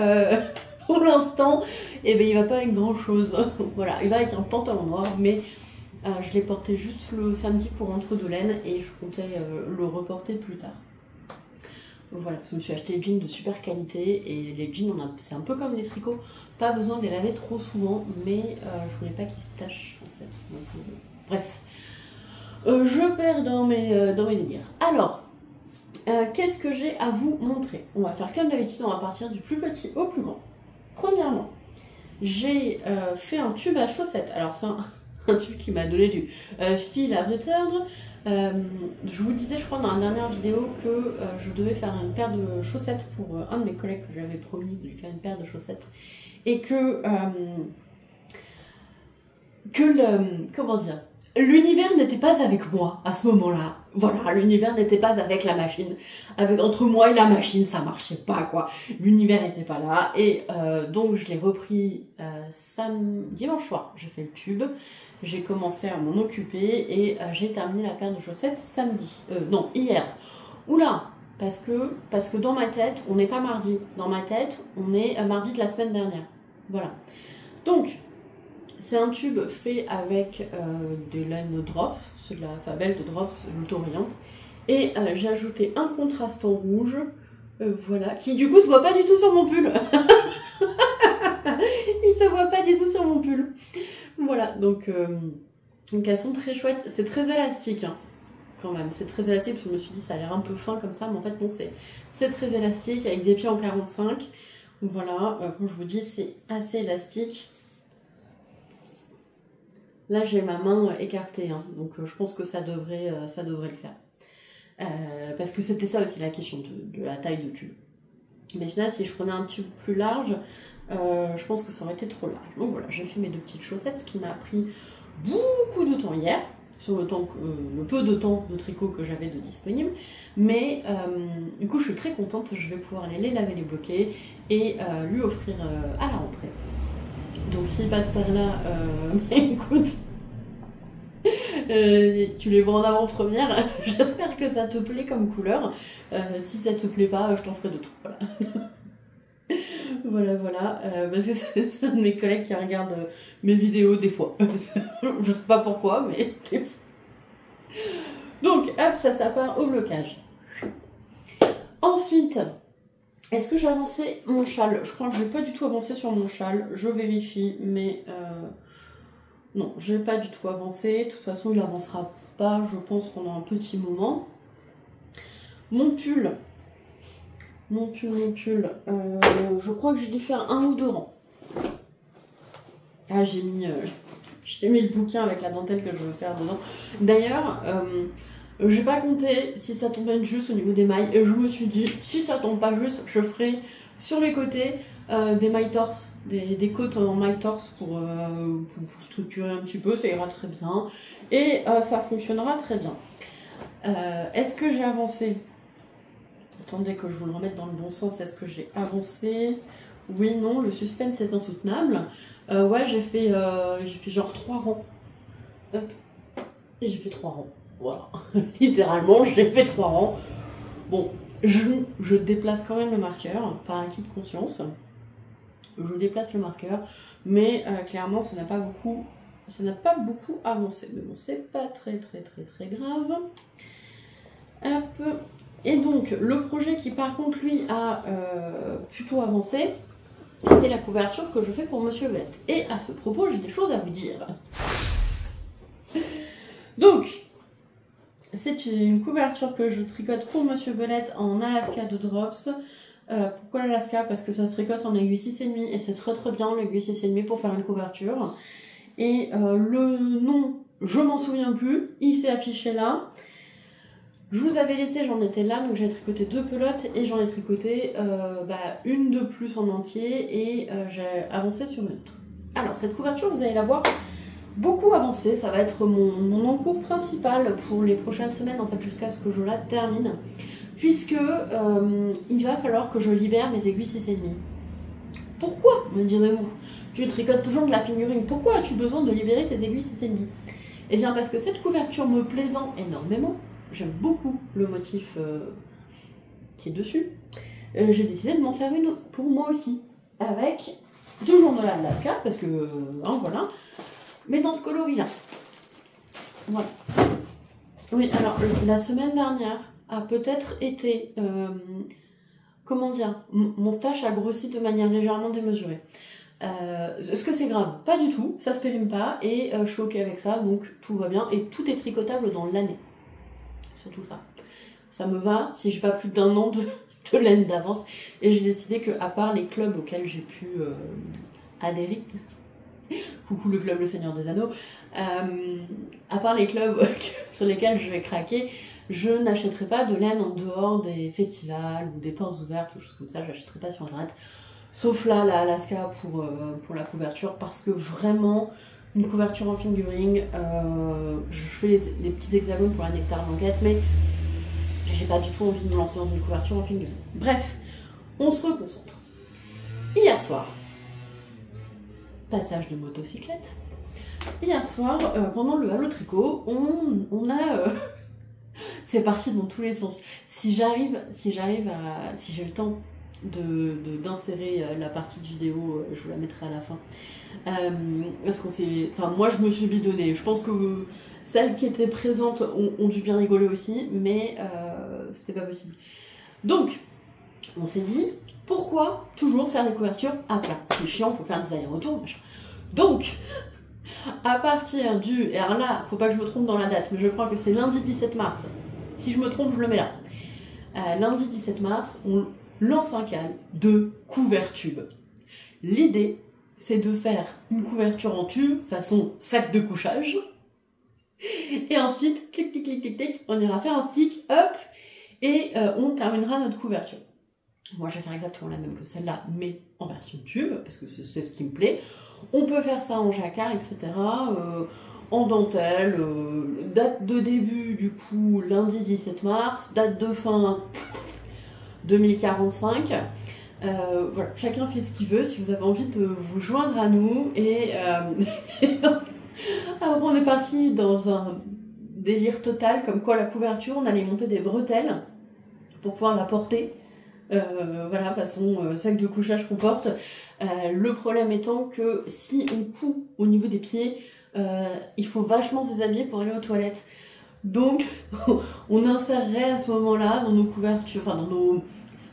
pour l'instant, eh ben, il va pas avec grand chose. Voilà, il va avec un pantalon noir, mais je l'ai porté juste le samedi pour Entre Deux Laines et je comptais le reporter plus tard. Voilà, je me suis acheté des jeans de super qualité et les jeans, c'est un peu comme les tricots, pas besoin de les laver trop souvent, mais je voulais pas qu'ils se tachent en fait. Donc, bref, je perds dans mes délires. Alors, qu'est-ce que j'ai à vous montrer? On va faire comme d'habitude, on va partir du plus petit au plus grand. Premièrement, j'ai fait un tube à chaussettes. Alors c'est un tube qui m'a donné du fil à retordre. Je vous disais, je crois, dans la dernière vidéo que je devais faire une paire de chaussettes pour un de mes collègues que j'avais promis de lui faire une paire de chaussettes et que comment dire, l'univers n'était pas avec moi à ce moment-là. Voilà, l'univers n'était pas avec la machine. Entre moi et la machine, ça marchait pas, quoi. L'univers n'était pas là. Et donc, je l'ai repris dimanche soir. J'ai fait le tube. J'ai commencé à m'en occuper et j'ai terminé la paire de chaussettes samedi. Non, hier. Oula, parce que dans ma tête, on n'est pas mardi. Dans ma tête, on est mardi de la semaine dernière. Voilà. Donc, c'est un tube fait avec des laines Drops, c'est de la Fabel de Drops luxuriante. Et j'ai ajouté un contraste en rouge, voilà, qui du coup se voit pas du tout sur mon pull. Il se voit pas du tout sur mon pull. Voilà, donc elles sont très chouettes, c'est très élastique hein, quand même, c'est très élastique parce que je me suis dit ça a l'air un peu fin comme ça, mais en fait non, c'est très élastique avec des pieds en 45. Voilà, comme je vous dis, c'est assez élastique. Là j'ai ma main écartée, hein, donc je pense que ça devrait le faire. Parce que c'était ça aussi la question de la taille de tube. Mais finalement, si je prenais un tube plus large, je pense que ça aurait été trop large. Donc voilà, j'ai fait mes deux petites chaussettes, ce qui m'a pris beaucoup de temps hier. sur le peu de temps de tricot que j'avais de disponible. Mais du coup, je suis très contente, je vais pouvoir aller les laver, les bloquer et lui offrir à la rentrée. Donc s'il passe par là, écoute, tu les vois en avant-première. J'espère que ça te plaît comme couleur. Si ça te plaît pas, je t'en ferai d'autres. Voilà. voilà. Parce que c'est un de mes collègues qui regarde mes vidéos des fois. Je sais pas pourquoi, mais des fois. Donc, hop, ça part au blocage. Ensuite, est-ce que j'ai avancé mon châle? Je crois que je n'ai pas du tout avancé sur mon châle. Je vérifie, mais non, je n'ai pas du tout avancé. De toute façon, il n'avancera pas, je pense, pendant un petit moment. Mon pull, je crois que j'ai dû faire 1 ou 2 rangs. Ah, j'ai mis le bouquin avec la dentelle que je veux faire dedans. D'ailleurs, j'ai pas compté si ça tombait juste au niveau des mailles. Et je me suis dit, si ça tombe pas juste, je ferai sur les côtés des mailles torse, des côtes en mailles torse pour structurer un petit peu. Ça ira très bien. Et ça fonctionnera très bien. Est-ce que j'ai avancé? Attendez que je vous le remette dans le bon sens. Est-ce que j'ai avancé? Oui, non, le suspense est insoutenable. Ouais, j'ai fait genre 3 rangs. Hop. J'ai fait 3 rangs. Voilà. Littéralement, j'ai fait 3 rangs. Bon, je déplace quand même le marqueur par acquis de conscience. Je déplace le marqueur, mais clairement, ça n'a pas beaucoup avancé. Mais bon, c'est pas très grave. Hop. Et donc, le projet qui par contre, lui, a plutôt avancé, c'est la couverture que je fais pour Monsieur Belette. Et à ce propos, j'ai des choses à vous dire. Donc, c'est une couverture que je tricote pour Monsieur Belette en Alaska de Drops. Pourquoi l'Alaska? Parce que ça se tricote en aiguille 6,5 et c'est très bien l'aiguille 6,5 pour faire une couverture. Et le nom, je m'en souviens plus, il s'est affiché là. Je vous avais laissé, j'en étais là, donc j'ai tricoté 2 pelotes et j'en ai tricoté une de plus en entier et j'ai avancé sur une autre. Alors cette couverture, vous allez la voir beaucoup avancée, ça va être mon encours principal pour les prochaines semaines, en fait jusqu'à ce que je la termine, puisque il va falloir que je libère mes aiguilles 6,5. Pourquoi, me direz-vous? Tu tricotes toujours de la figurine, pourquoi as-tu besoin de libérer tes aiguilles 6,5? Eh bien parce que cette couverture me plaisant énormément, j'aime beaucoup le motif qui est dessus. J'ai décidé de m'en faire une pour moi aussi. Avec toujours de l'Alaska, parce que voilà. Mais dans ce coloris-là. Voilà. Oui, alors la semaine dernière a peut-être été... comment dire? Mon stache a grossi de manière légèrement démesurée. Est-ce que c'est grave? Pas du tout, ça se périme pas et je suis ok avec ça, donc tout va bien et tout est tricotable dans l'année. Surtout ça. Ça me va si j'ai pas plus d'1 an de laine d'avance. Et j'ai décidé que, à part les clubs auxquels j'ai pu adhérer, coucou le club Le Seigneur des Anneaux, à part les clubs sur lesquels je vais craquer, je n'achèterai pas de laine en dehors des festivals ou des portes ouvertes ou choses comme ça. Je n'achèterai pas sur internet. Sauf là, la Alaska pour la couverture, parce que vraiment, une couverture en fingering, je fais les petits hexagones pour la Nectar Blanquette, mais j'ai pas du tout envie de me lancer dans une couverture en fingering. Bref, on se reconcentre. Hier soir, passage de motocyclette. Hier soir, pendant le halo tricot, on a... c'est parti dans tous les sens. Si j'ai le temps d'insérer la partie de vidéo, je vous la mettrai à la fin. Parce qu'on s'est... Enfin, moi, je me suis bidonnée. Je pense que celles qui étaient présentes ont dû bien rigoler aussi, mais c'était pas possible. Donc, on s'est dit, pourquoi toujours faire des couvertures à plat? C'est chiant, faut faire des allers-retours, machin. Donc, à partir du... Et alors là, faut pas que je me trompe dans la date, mais je crois que c'est lundi 17 mars. Si je me trompe, je le mets là. Lundi 17 mars, on lance un cal de couvertube. L'idée, c'est de faire une couverture en tube, façon sac de couchage. Et ensuite, clic, clic, clic, clic, clic, on ira faire un stick, hop, et on terminera notre couverture. Moi, je vais faire exactement la même que celle-là, mais en version tube, parce que c'est ce qui me plaît. On peut faire ça en jacquard, etc. en dentelle. Date de début du coup lundi 17 mars, date de fin 2045. Voilà, chacun fait ce qu'il veut. Si vous avez envie de vous joindre à nous et alors on est parti dans un délire total, comme quoi la couverture, on allait monter des bretelles pour pouvoir la porter. Voilà, façon sac de couchage qu'on porte. Le problème étant que si on coud au niveau des pieds, il faut vachement se déshabiller pour aller aux toilettes. Donc on insérerait à ce moment-là dans nos couvertures, enfin dans nos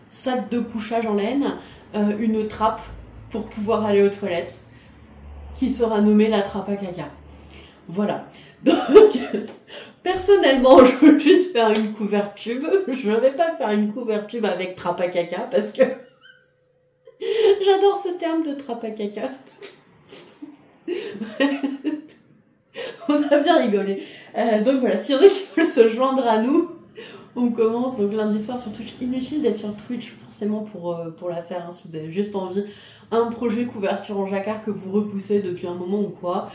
sacs de couchage en laine, une trappe pour pouvoir aller aux toilettes, qui sera nommée la trappe à caca. Voilà. Donc, personnellement, je veux juste faire une couverture. Je vais pas faire une couverture avec trappe à caca parce que j'adore ce terme de trappe à caca. On a bien rigolé. Donc voilà, si y en a qui veulent se joindre à nous, on commence donc lundi soir sur Twitch. Inutile d'être sur Twitch forcément pour la faire, hein, si vous avez juste envie. Un projet couverture en jacquard que vous repoussez depuis un moment ou quoi.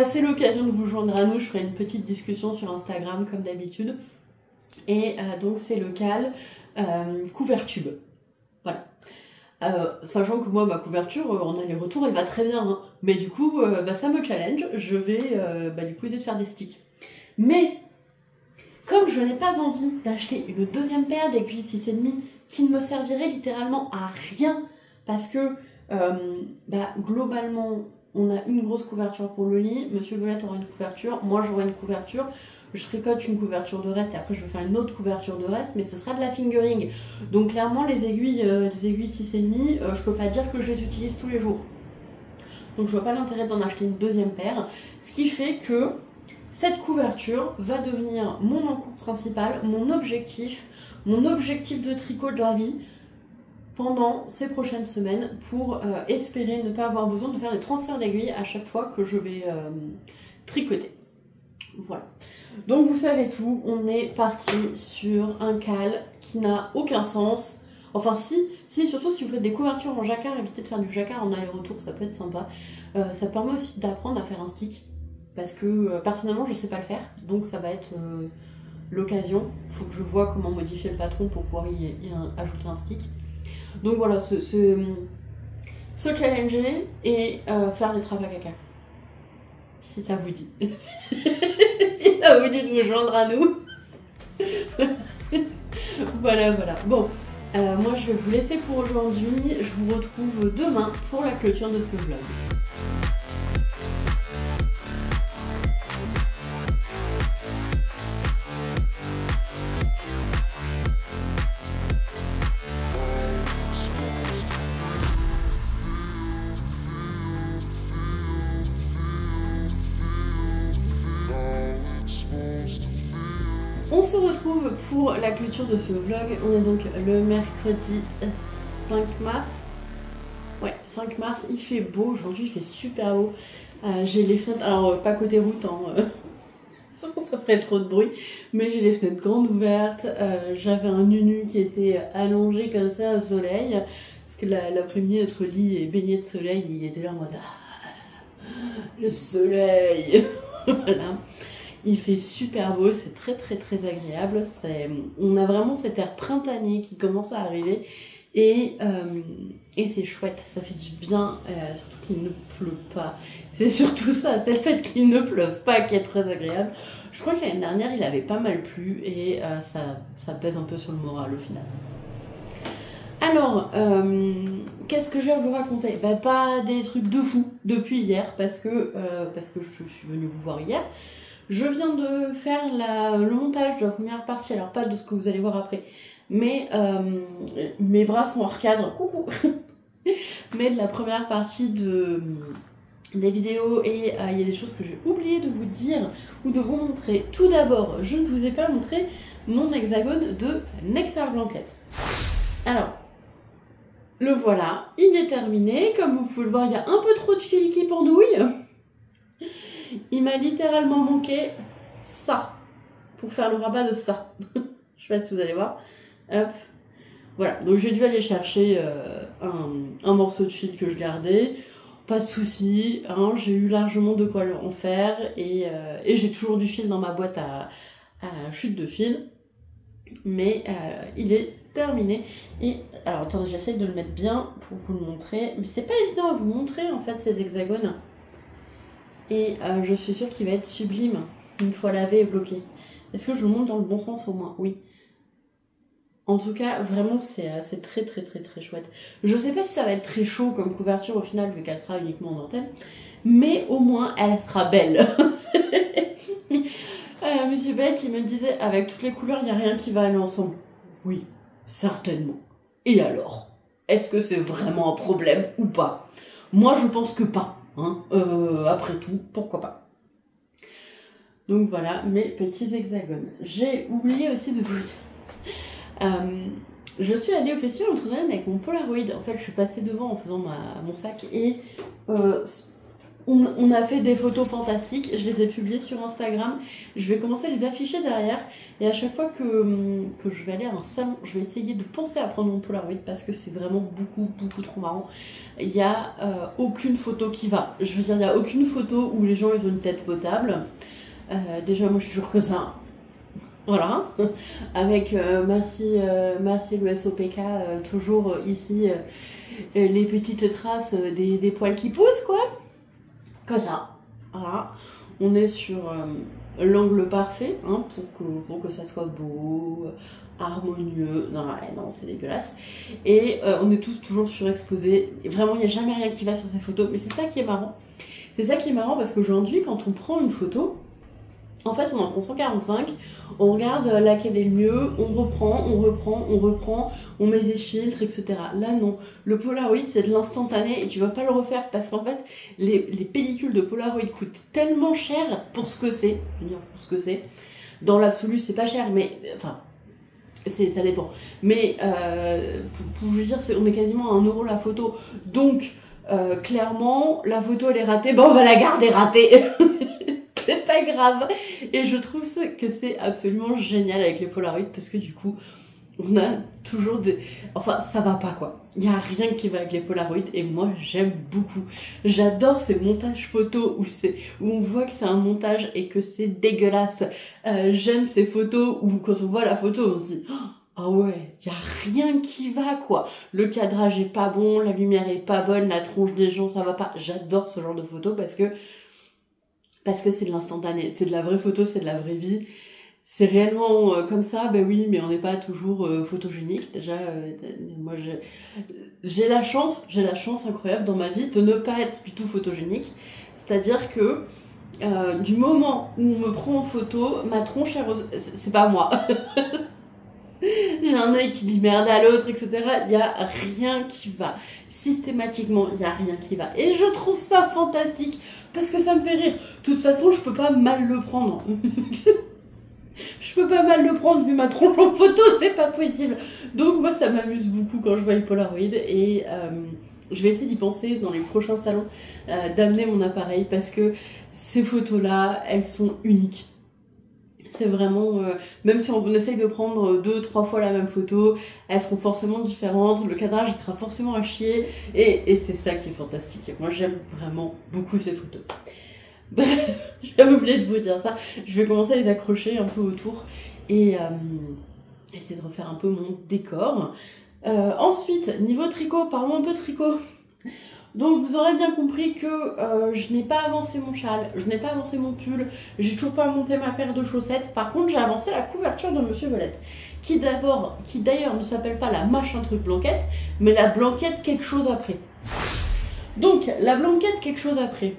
C'est l'occasion de vous joindre à nous. Je ferai une petite discussion sur Instagram comme d'habitude. Et donc c'est local Couvertube. Voilà. Sachant que moi ma couverture en aller-retour elle va très bien, hein. Mais du coup ça me challenge. Je vais du coup essayer de faire des sticks. Mais comme je n'ai pas envie d'acheter une deuxième paire d'aiguilles 6,5 qui ne me servirait littéralement à rien parce que globalement on a une grosse couverture pour le lit, Monsieur Violette aura une couverture, moi j'aurai une couverture, je tricote une couverture de reste et après je vais faire une autre couverture de reste, mais ce sera de la fingering. Donc clairement les aiguilles 6,5, je peux pas dire que je les utilise tous les jours. Donc je vois pas l'intérêt d'en acheter une deuxième paire, ce qui fait que cette couverture va devenir mon encours principal, mon objectif de tricot de la vie pendant ces prochaines semaines pour espérer ne pas avoir besoin de faire des transferts d'aiguilles à chaque fois que je vais tricoter. Voilà. Donc vous savez tout, on est parti sur un cal qui n'a aucun sens. Enfin si, surtout si vous faites des couvertures en jacquard, évitez de faire du jacquard en aller-retour, ça peut être sympa. Ça permet aussi d'apprendre à faire un stick. Parce que personnellement je sais pas le faire, donc ça va être l'occasion. Il faut que je vois comment modifier le patron pour pouvoir y ajouter un stick. Donc voilà, se challenger et faire des trappes à caca. Si ça vous dit. Si ça vous dit de vous joindre à nous. Voilà. Bon, moi je vais vous laisser pour aujourd'hui. Je vous retrouve demain pour la clôture de ce vlog. On se retrouve pour la clôture de ce vlog. On est donc le mercredi 5 mars. Ouais, 5 mars, il fait beau aujourd'hui, il fait super beau. J'ai les fenêtres, alors pas côté route, hein, ça ferait trop de bruit, mais j'ai les fenêtres grandes ouvertes. J'avais un nunu qui était allongé comme ça au soleil, parce que l'après-midi notre lit est baigné de soleil, il était là en mode le soleil. Voilà. Il fait super beau, c'est très agréable. On a vraiment cet air printanier qui commence à arriver et c'est chouette, ça fait du bien, surtout qu'il ne pleut pas. C'est surtout ça, c'est le fait qu'il ne pleuve pas qui est très agréable. Je crois que l'année dernière il avait pas mal plu et ça pèse un peu sur le moral au final. Alors, qu'est-ce que j'ai à vous raconter? Pas des trucs de fou depuis hier parce que je suis venue vous voir hier. Je viens de faire le montage de la première partie, alors pas de ce que vous allez voir après, mais mes bras sont hors cadre, coucou. Mais de la première partie des vidéos et il y a des choses que j'ai oublié de vous dire ou de vous montrer. Tout d'abord, je ne vous ai pas montré mon hexagone de Nectar Blanquette. Alors, le voilà, il est terminé. Comme vous pouvez le voir, il y a un peu trop de fil qui pendouille. Il m'a littéralement manqué ça pour faire le rabat de ça. Je sais pas si vous allez voir. Hop. Voilà, donc j'ai dû aller chercher un morceau de fil que je gardais. pas de soucis, hein, j'ai eu largement de quoi en faire et j'ai toujours du fil dans ma boîte à chute de fil. Mais il est terminé. Et alors attendez, j'essaye de le mettre bien pour vous le montrer. Mais c'est pas évident à vous montrer en fait ces hexagones. Et je suis sûre qu'il va être sublime une fois lavé et bloqué. Est-ce que je vous montre dans le bon sens au moins? Oui. En tout cas, vraiment, c'est très très très très chouette. Je sais pas si ça va être très chaud comme couverture au final, vu qu'elle sera uniquement en dentelle. Mais au moins, elle sera belle. Monsieur Bête, il me disait, avec toutes les couleurs, il n'y a rien qui va aller ensemble. Oui, certainement. Et alors? Est-ce que c'est vraiment un problème ou pas? Moi, je pense que pas. Hein. Après tout, pourquoi pas? Donc voilà, mes petits hexagones. J'ai oublié aussi de vous dire. Je suis allée au festival Antoine avec mon Polaroid. En fait, je suis passée devant en faisant mon sac et on a fait des photos fantastiques. Je les ai publiées sur Instagram. Je vais commencer à les afficher derrière. Et à chaque fois que je vais aller à un salon, je vais essayer de penser à prendre mon Polaroid parce que c'est vraiment beaucoup trop marrant. Il n'y a aucune photo qui va. Je veux dire, il n'y a aucune photo où les gens ils ont une tête potable. Déjà, moi, je suis toujours que ça. Voilà, avec merci le SOPK, toujours ici les petites traces des poils qui poussent quoi, comme ça, voilà, on est sur l'angle parfait hein, pour que ça soit beau, harmonieux, non, non c'est dégueulasse, et on est tous toujours surexposés, et vraiment il n'y a jamais rien qui va sur ces photos, mais c'est ça qui est marrant, parce qu'aujourd'hui quand on prend une photo, en fait, on en prend 145, on regarde laquelle est le mieux, on reprend, on met des filtres, etc. Là, non. Le Polaroid, c'est de l'instantané et tu vas pas le refaire parce qu'en fait, les pellicules de Polaroid coûtent tellement cher pour ce que c'est. Je veux dire, pour ce que c'est. Dans l'absolu, c'est pas cher, mais... Enfin, ça dépend. Mais, pour vous dire, on est quasiment à 1 € la photo. Donc, clairement, la photo, elle est ratée. Bon, on va la garder ratée. C'est pas grave. Et je trouve que c'est absolument génial avec les Polaroid parce que du coup, on a toujours des... Enfin, ça va pas quoi. Il n'y a rien qui va avec les Polaroid et moi, j'aime beaucoup. J'adore ces montages photos où on voit que c'est un montage et que c'est dégueulasse. J'aime ces photos où quand on voit la photo, on se dit... Ah ouais, y a rien qui va quoi. Le cadrage est pas bon, la lumière est pas bonne, la tronche des gens, ça va pas. J'adore ce genre de photos parce que c'est de l'instantané, c'est de la vraie photo, c'est de la vraie vie. C'est réellement comme ça, ben oui, mais on n'est pas toujours photogénique. Déjà, moi j'ai la chance incroyable dans ma vie de ne pas être du tout photogénique. C'est-à-dire que du moment où on me prend en photo, ma tronche, c'est pas moi. J'ai un œil qui dit merde à l'autre, etc. Il n'y a rien qui va. Systématiquement, il n'y a rien qui va. Et je trouve ça fantastique parce que ça me fait rire. De toute façon, je peux pas mal le prendre. Je peux pas mal le prendre vu ma tronche en photo, c'est pas possible. Donc moi, ça m'amuse beaucoup quand je vois les Polaroid et je vais essayer d'y penser dans les prochains salons, d'amener mon appareil parce que ces photos-là, elles sont uniques. C'est vraiment, même si on essaye de prendre 2-3 fois la même photo, elles seront forcément différentes, le cadrage il sera forcément à chier, et c'est ça qui est fantastique. Moi j'aime vraiment beaucoup ces photos. J'avais oublié de vous dire ça, je vais commencer à les accrocher un peu autour, et essayer de refaire un peu mon décor. Ensuite, niveau tricot, parlons un peu tricot. Donc vous aurez bien compris que je n'ai pas avancé mon châle, je n'ai pas avancé mon pull, j'ai toujours pas monté ma paire de chaussettes. Par contre j'ai avancé la couverture de Monsieur Belette, qui d'ailleurs ne s'appelle pas la machin truc blanquette, mais la blanquette quelque chose après. Donc la blanquette quelque chose après,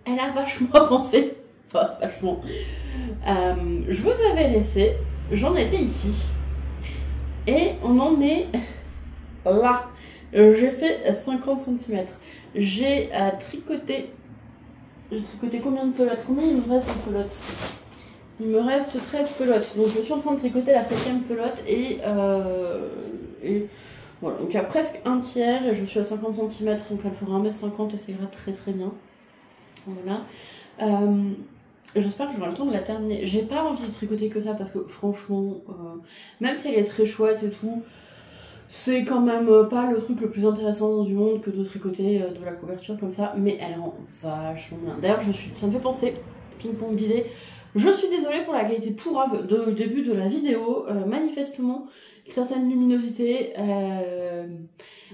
elle a vachement avancé, enfin vachement. Je vous avais laissé, j'en étais ici, et on en est là. J'ai fait 50 cm. J'ai tricoté combien de pelotes? Combien il me reste de pelotes? Il me reste 13 pelotes. Donc je suis en train de tricoter la 7e pelote et voilà. Donc il y a presque un tiers et je suis à 50 cm. Donc elle fera 1m50 et ça ira très très bien. Voilà. J'espère que j'aurai le temps de la terminer. J'ai pas envie de tricoter que ça parce que franchement, même si elle est très chouette et tout, C'est quand même pas le truc le plus intéressant du monde que de tricoter de la couverture comme ça, mais elle rend vachement bien. D'ailleurs, ça me fait penser, ping-pong d'idées, je suis désolée pour la qualité pourrave du début de la vidéo, manifestement, une certaine luminosité,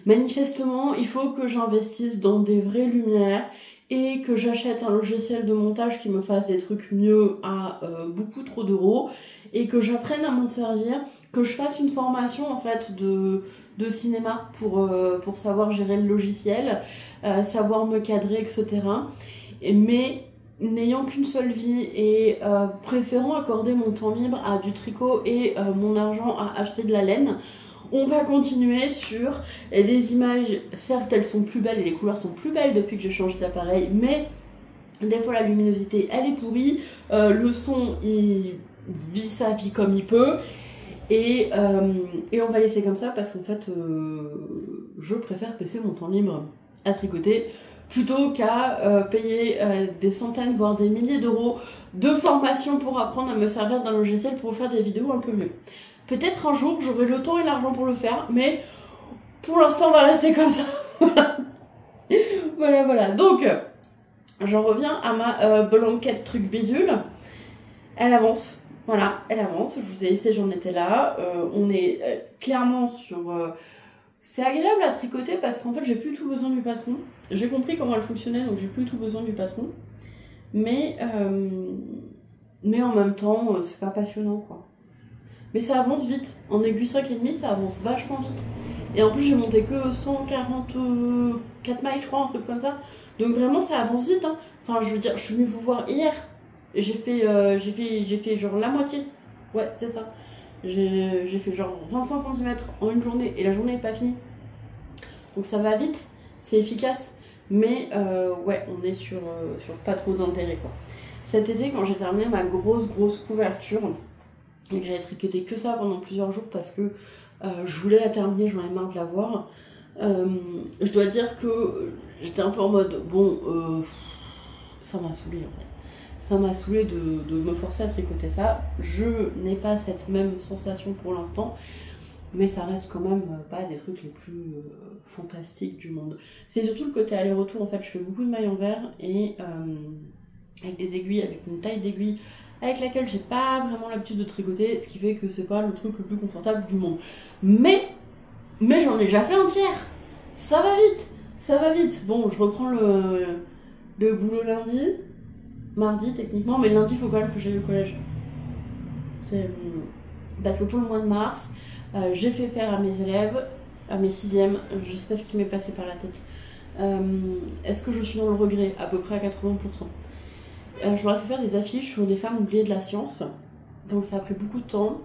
manifestement, il faut que j'investisse dans des vraies lumières et que j'achète un logiciel de montage qui me fasse des trucs mieux à beaucoup trop d'euros et que j'apprenne à m'en servir, que je fasse une formation en fait de cinéma pour savoir gérer le logiciel, savoir me cadrer, etc. Mais n'ayant qu'une seule vie et préférant accorder mon temps libre à du tricot et mon argent à acheter de la laine, on va continuer sur les images. Certes, elles sont plus belles et les couleurs sont plus belles depuis que j'ai changé d'appareil, mais des fois la luminosité elle est pourrie, le son il vit sa vie comme il peut, et on va laisser comme ça parce qu'en fait je préfère passer mon temps libre à tricoter plutôt qu'à payer des centaines voire des milliers d'euros de formation pour apprendre à me servir d'un logiciel pour faire des vidéos un peu mieux. Peut-être un jour j'aurai le temps et l'argent pour le faire, mais pour l'instant on va rester comme ça. Voilà. Donc j'en reviens à ma blanquette truc bidule. Elle avance. Voilà, elle avance. Je vous ai laissé, j'en étais là. On est clairement sur... C'est agréable à tricoter parce qu'en fait j'ai plus tout besoin du patron. J'ai compris comment elle fonctionnait, donc j'ai plus tout besoin du patron. Mais en même temps, c'est pas passionnant quoi. Mais ça avance vite. En aiguille 5,5, ça avance vachement vite. Et en plus, j'ai monté que 144 mailles, je crois, un truc comme ça. Donc vraiment, ça avance vite. Hein. Enfin, je veux dire, je suis venue vous voir hier. J'ai fait genre la moitié. Ouais, c'est ça. J'ai fait genre 25 cm en une journée. Et la journée n'est pas finie. Donc ça va vite. C'est efficace. Mais ouais, on est sur pas trop d'intérêt, quoi. Cet été, quand j'ai terminé ma grosse couverture, et que j'avais tricoté que ça pendant plusieurs jours parce que je voulais la terminer, j'en avais marre de la voir. Je dois dire que j'étais un peu en mode bon, ça m'a saoulée en fait. Ça m'a saoulée de me forcer à tricoter ça. Je n'ai pas cette même sensation pour l'instant, mais ça reste quand même pas des trucs les plus fantastiques du monde. C'est surtout le côté aller-retour en fait. Je fais beaucoup de mailles en verre et avec des aiguilles, avec une taille d'aiguille avec laquelle j'ai pas vraiment l'habitude de tricoter, ce qui fait que c'est pas le truc le plus confortable du monde. Mais j'en ai déjà fait un tiers. Ça va vite. Bon, je reprends le boulot lundi, mardi techniquement, mais lundi il faut quand même que j'aille au collège. Parce que pour le mois de mars, j'ai fait faire à mes élèves, à mes 6e, je sais pas ce qui m'est passé par la tête. Est-ce que je suis dans le regret? À peu près à 80%. Je leur ai fait faire des affiches sur les femmes oubliées de la science, donc ça a pris beaucoup de temps.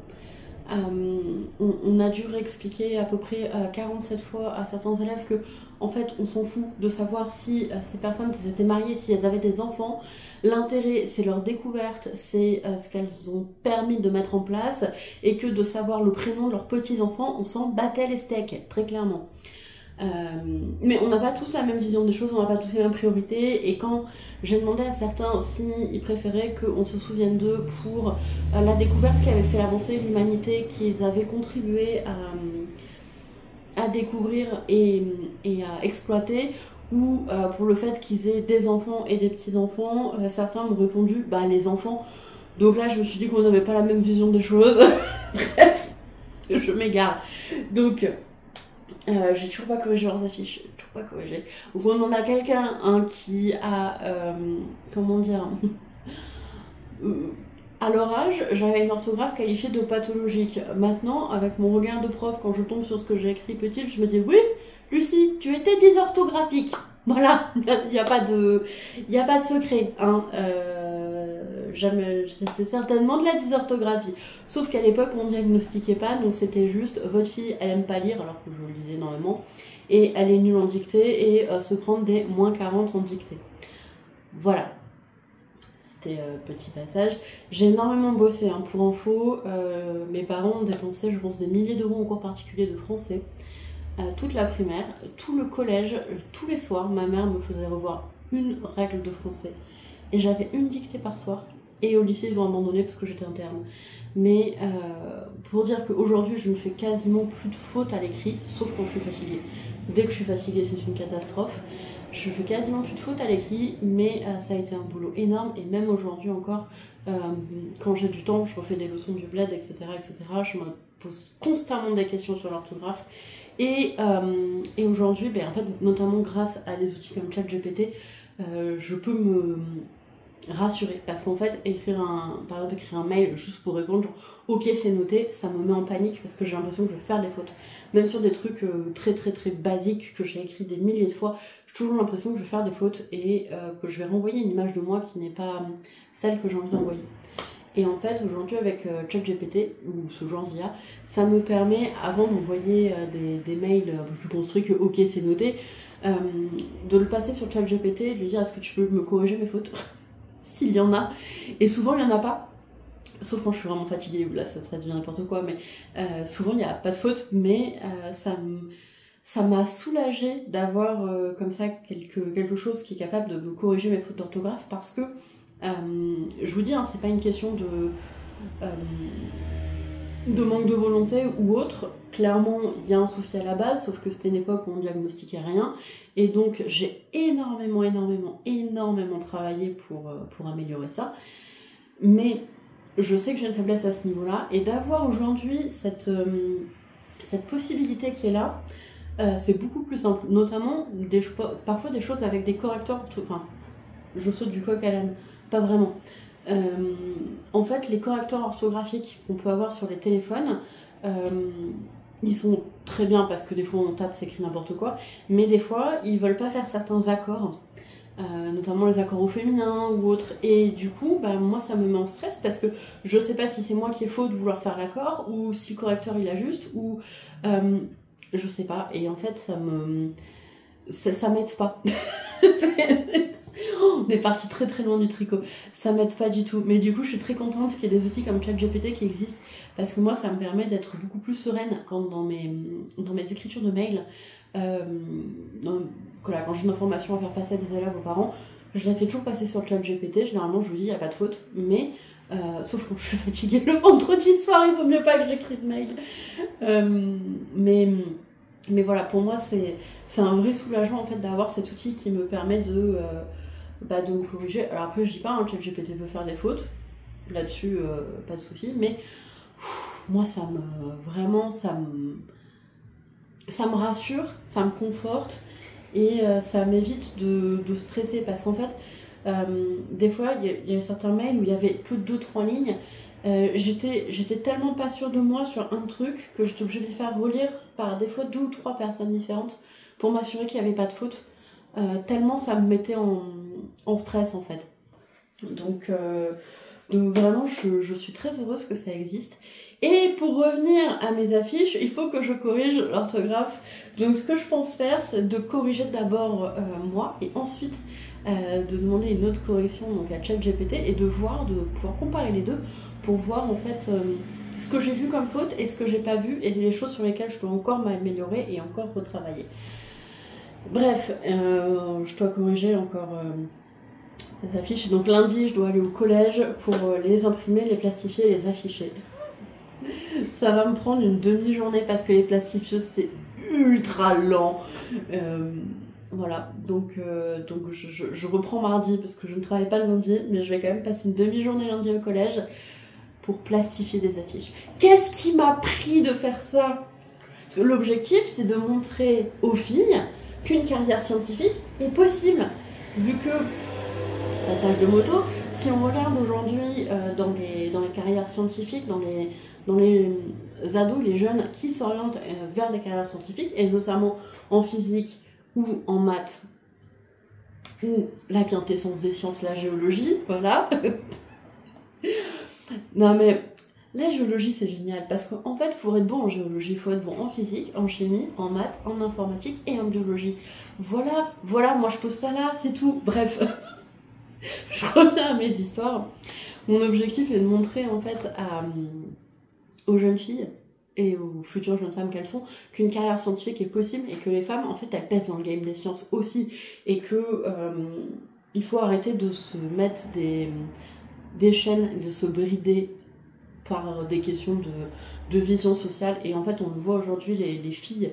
On a dû réexpliquer à peu près 47 fois à certains élèves que en fait on s'en fout de savoir si ces personnes qui s'étaient mariées, si elles avaient des enfants. L'intérêt c'est leur découverte, c'est ce qu'elles ont permis de mettre en place, et que de savoir le prénom de leurs petits-enfants, on s'en battait les steaks, très clairement. Mais on n'a pas tous la même vision des choses, on n'a pas tous les mêmes priorités, et quand j'ai demandé à certains s'ils préféraient qu'on se souvienne d'eux pour la découverte qui avait fait avancer l'humanité, qu'ils avaient contribué à découvrir et à exploiter, ou pour le fait qu'ils aient des enfants et des petits-enfants, certains m'ont répondu bah les enfants. Donc là je me suis dit qu'on n'avait pas la même vision des choses. Bref, je m'égare. Donc j'ai toujours pas corrigé leurs affiches, Donc on en a quelqu'un qui a, comment dire, à leur âge, j'avais une orthographe qualifiée de pathologique. Maintenant, avec mon regard de prof, quand je tombe sur ce que j'ai écrit petite, je me dis oui, Lucie, tu étais dysorthographique. Voilà, il n'y a pas de secret, hein. C'était certainement de la dysorthographie. Sauf qu'à l'époque, on ne diagnostiquait pas, donc c'était juste votre fille, elle aime pas lire, alors que je lisais énormément, et elle est nulle en dictée, et se prendre des -40 en dictée. Voilà. C'était petit passage. J'ai énormément bossé, hein, pour info. Mes parents ont dépensé, je pense, des milliers d'euros en cours particulier de français. Toute la primaire, tout le collège, tous les soirs, ma mère me faisait revoir une règle de français. Et j'avais une dictée par soir. et au lycée ils ont abandonné parce que j'étais interne. Mais pour dire qu'aujourd'hui je ne fais quasiment plus de fautes à l'écrit, sauf quand je suis fatiguée. Dès que je suis fatiguée c'est une catastrophe. Je fais quasiment plus de fautes à l'écrit, mais ça a été un boulot énorme, et même aujourd'hui encore, quand j'ai du temps, je refais des leçons du bled, etc. etc. Je me pose constamment des questions sur l'orthographe. Et aujourd'hui, ben, en fait, notamment grâce à des outils comme ChatGPT, je peux me rassurer, parce qu'en fait par exemple écrire un mail juste pour répondre genre ok c'est noté, ça me met en panique parce que j'ai l'impression que je vais faire des fautes, même sur des trucs très très très basiques que j'ai écrit des milliers de fois, j'ai toujours l'impression que je vais faire des fautes et que je vais renvoyer une image de moi qui n'est pas celle que j'ai envie d'envoyer. Et en fait aujourd'hui avec ChatGPT ou ce genre d'IA, ça me permet, avant d'envoyer des mails un peu plus construits que ok c'est noté, de le passer sur ChatGPT et de lui dire est-ce que tu peux me corriger mes fautes s'il y en a, et souvent il n'y en a pas, sauf quand je suis vraiment fatiguée, où là ça devient n'importe quoi, mais souvent il n'y a pas de faute, mais ça m'a soulagée d'avoir comme ça quelque chose qui est capable de me corriger mes fautes d'orthographe, parce que, je vous dis, hein, c'est pas une question de manque de volonté ou autre, clairement il y a un souci à la base, sauf que c'était une époque où on diagnostiquait rien, et donc j'ai énormément travaillé pour améliorer ça, mais je sais que j'ai une faiblesse à ce niveau-là, et d'avoir aujourd'hui cette possibilité qui est là, c'est beaucoup plus simple, notamment parfois des choses avec des correcteurs, enfin je saute du coq à l'âne, pas vraiment. En fait, les correcteurs orthographiques qu'on peut avoir sur les téléphones, ils sont très bien parce que des fois on tape, c'est écrit n'importe quoi, mais des fois ils veulent pas faire certains accords, notamment les accords au féminin ou autres, et du coup bah, moi ça me met en stress parce que je sais pas si c'est moi qui ai faux de vouloir faire l'accord ou si le correcteur il a juste, ou je sais pas, et en fait ça m'aide pas. On est parti très très loin du tricot, ça m'aide pas du tout, mais du coup je suis très contente qu'il y ait des outils comme ChatGPT qui existent, parce que moi ça me permet d'être beaucoup plus sereine dans mes écritures de mails, quand j'ai une information à faire passer à des élèves, aux parents, je la fais toujours passer sur le ChatGPT, généralement je vous dis il n'y a pas de faute, mais sauf quand je suis fatiguée le vendredi soir, il vaut mieux pas que j'écrive de mail, mais voilà, pour moi c'est un vrai soulagement en fait d'avoir cet outil qui me permet de me corriger. Alors après je dis pas, hein, ChatGPT peut faire des fautes, là-dessus pas de souci, mais moi ça me rassure, ça me conforte, et ça m'évite de stresser, parce qu'en fait des fois il y a certains mails où il y avait que 2-3 lignes, j'étais tellement pas sûre de moi sur un truc que j'étais obligée de les faire relire par des fois 2 ou 3 personnes différentes pour m'assurer qu'il n'y avait pas de faute, tellement ça me mettait en stress en fait. Donc vraiment je suis très heureuse que ça existe. Et pour revenir à mes affiches, il faut que je corrige l'orthographe. Donc ce que je pense faire, c'est de corriger d'abord moi, et ensuite de demander une autre correction donc à ChatGPT, et de pouvoir comparer les deux pour voir en fait ce que j'ai vu comme faute et ce que j'ai pas vu, et les choses sur lesquelles je dois encore m'améliorer et encore retravailler. Bref, je dois corriger encore les affiches. Donc lundi, je dois aller au collège pour les imprimer, les plastifier et les afficher. Ça va me prendre une demi-journée parce que les plastifieuses c'est ultra lent. Voilà, donc je reprends mardi parce que je ne travaille pas le lundi, mais je vais quand même passer une demi-journée lundi au collège pour plastifier des affiches. Qu'est-ce qui m'a pris de faire ça? Parce que l'objectif c'est de montrer aux filles qu'une carrière scientifique est possible, vu que, passage de moto, si on regarde aujourd'hui dans les carrières scientifiques, dans les ados, les jeunes qui s'orientent vers les carrières scientifiques, et notamment en physique ou en maths, ou la quintessence des sciences, la géologie, voilà. Non mais la géologie c'est génial, parce qu'en fait pour être bon en géologie, il faut être bon en physique, en chimie, en maths, en informatique et en biologie. Voilà, moi je pose ça là, c'est tout. Bref, je reviens à mes histoires. Mon objectif est de montrer en fait aux jeunes filles et aux futures jeunes femmes qu'elles sont, qu'une carrière scientifique est possible, et que les femmes en fait elles pèsent dans le game des sciences aussi, et que il faut arrêter de se mettre des chaînes de se brider par des questions de vision sociale. Et en fait, on le voit aujourd'hui, les filles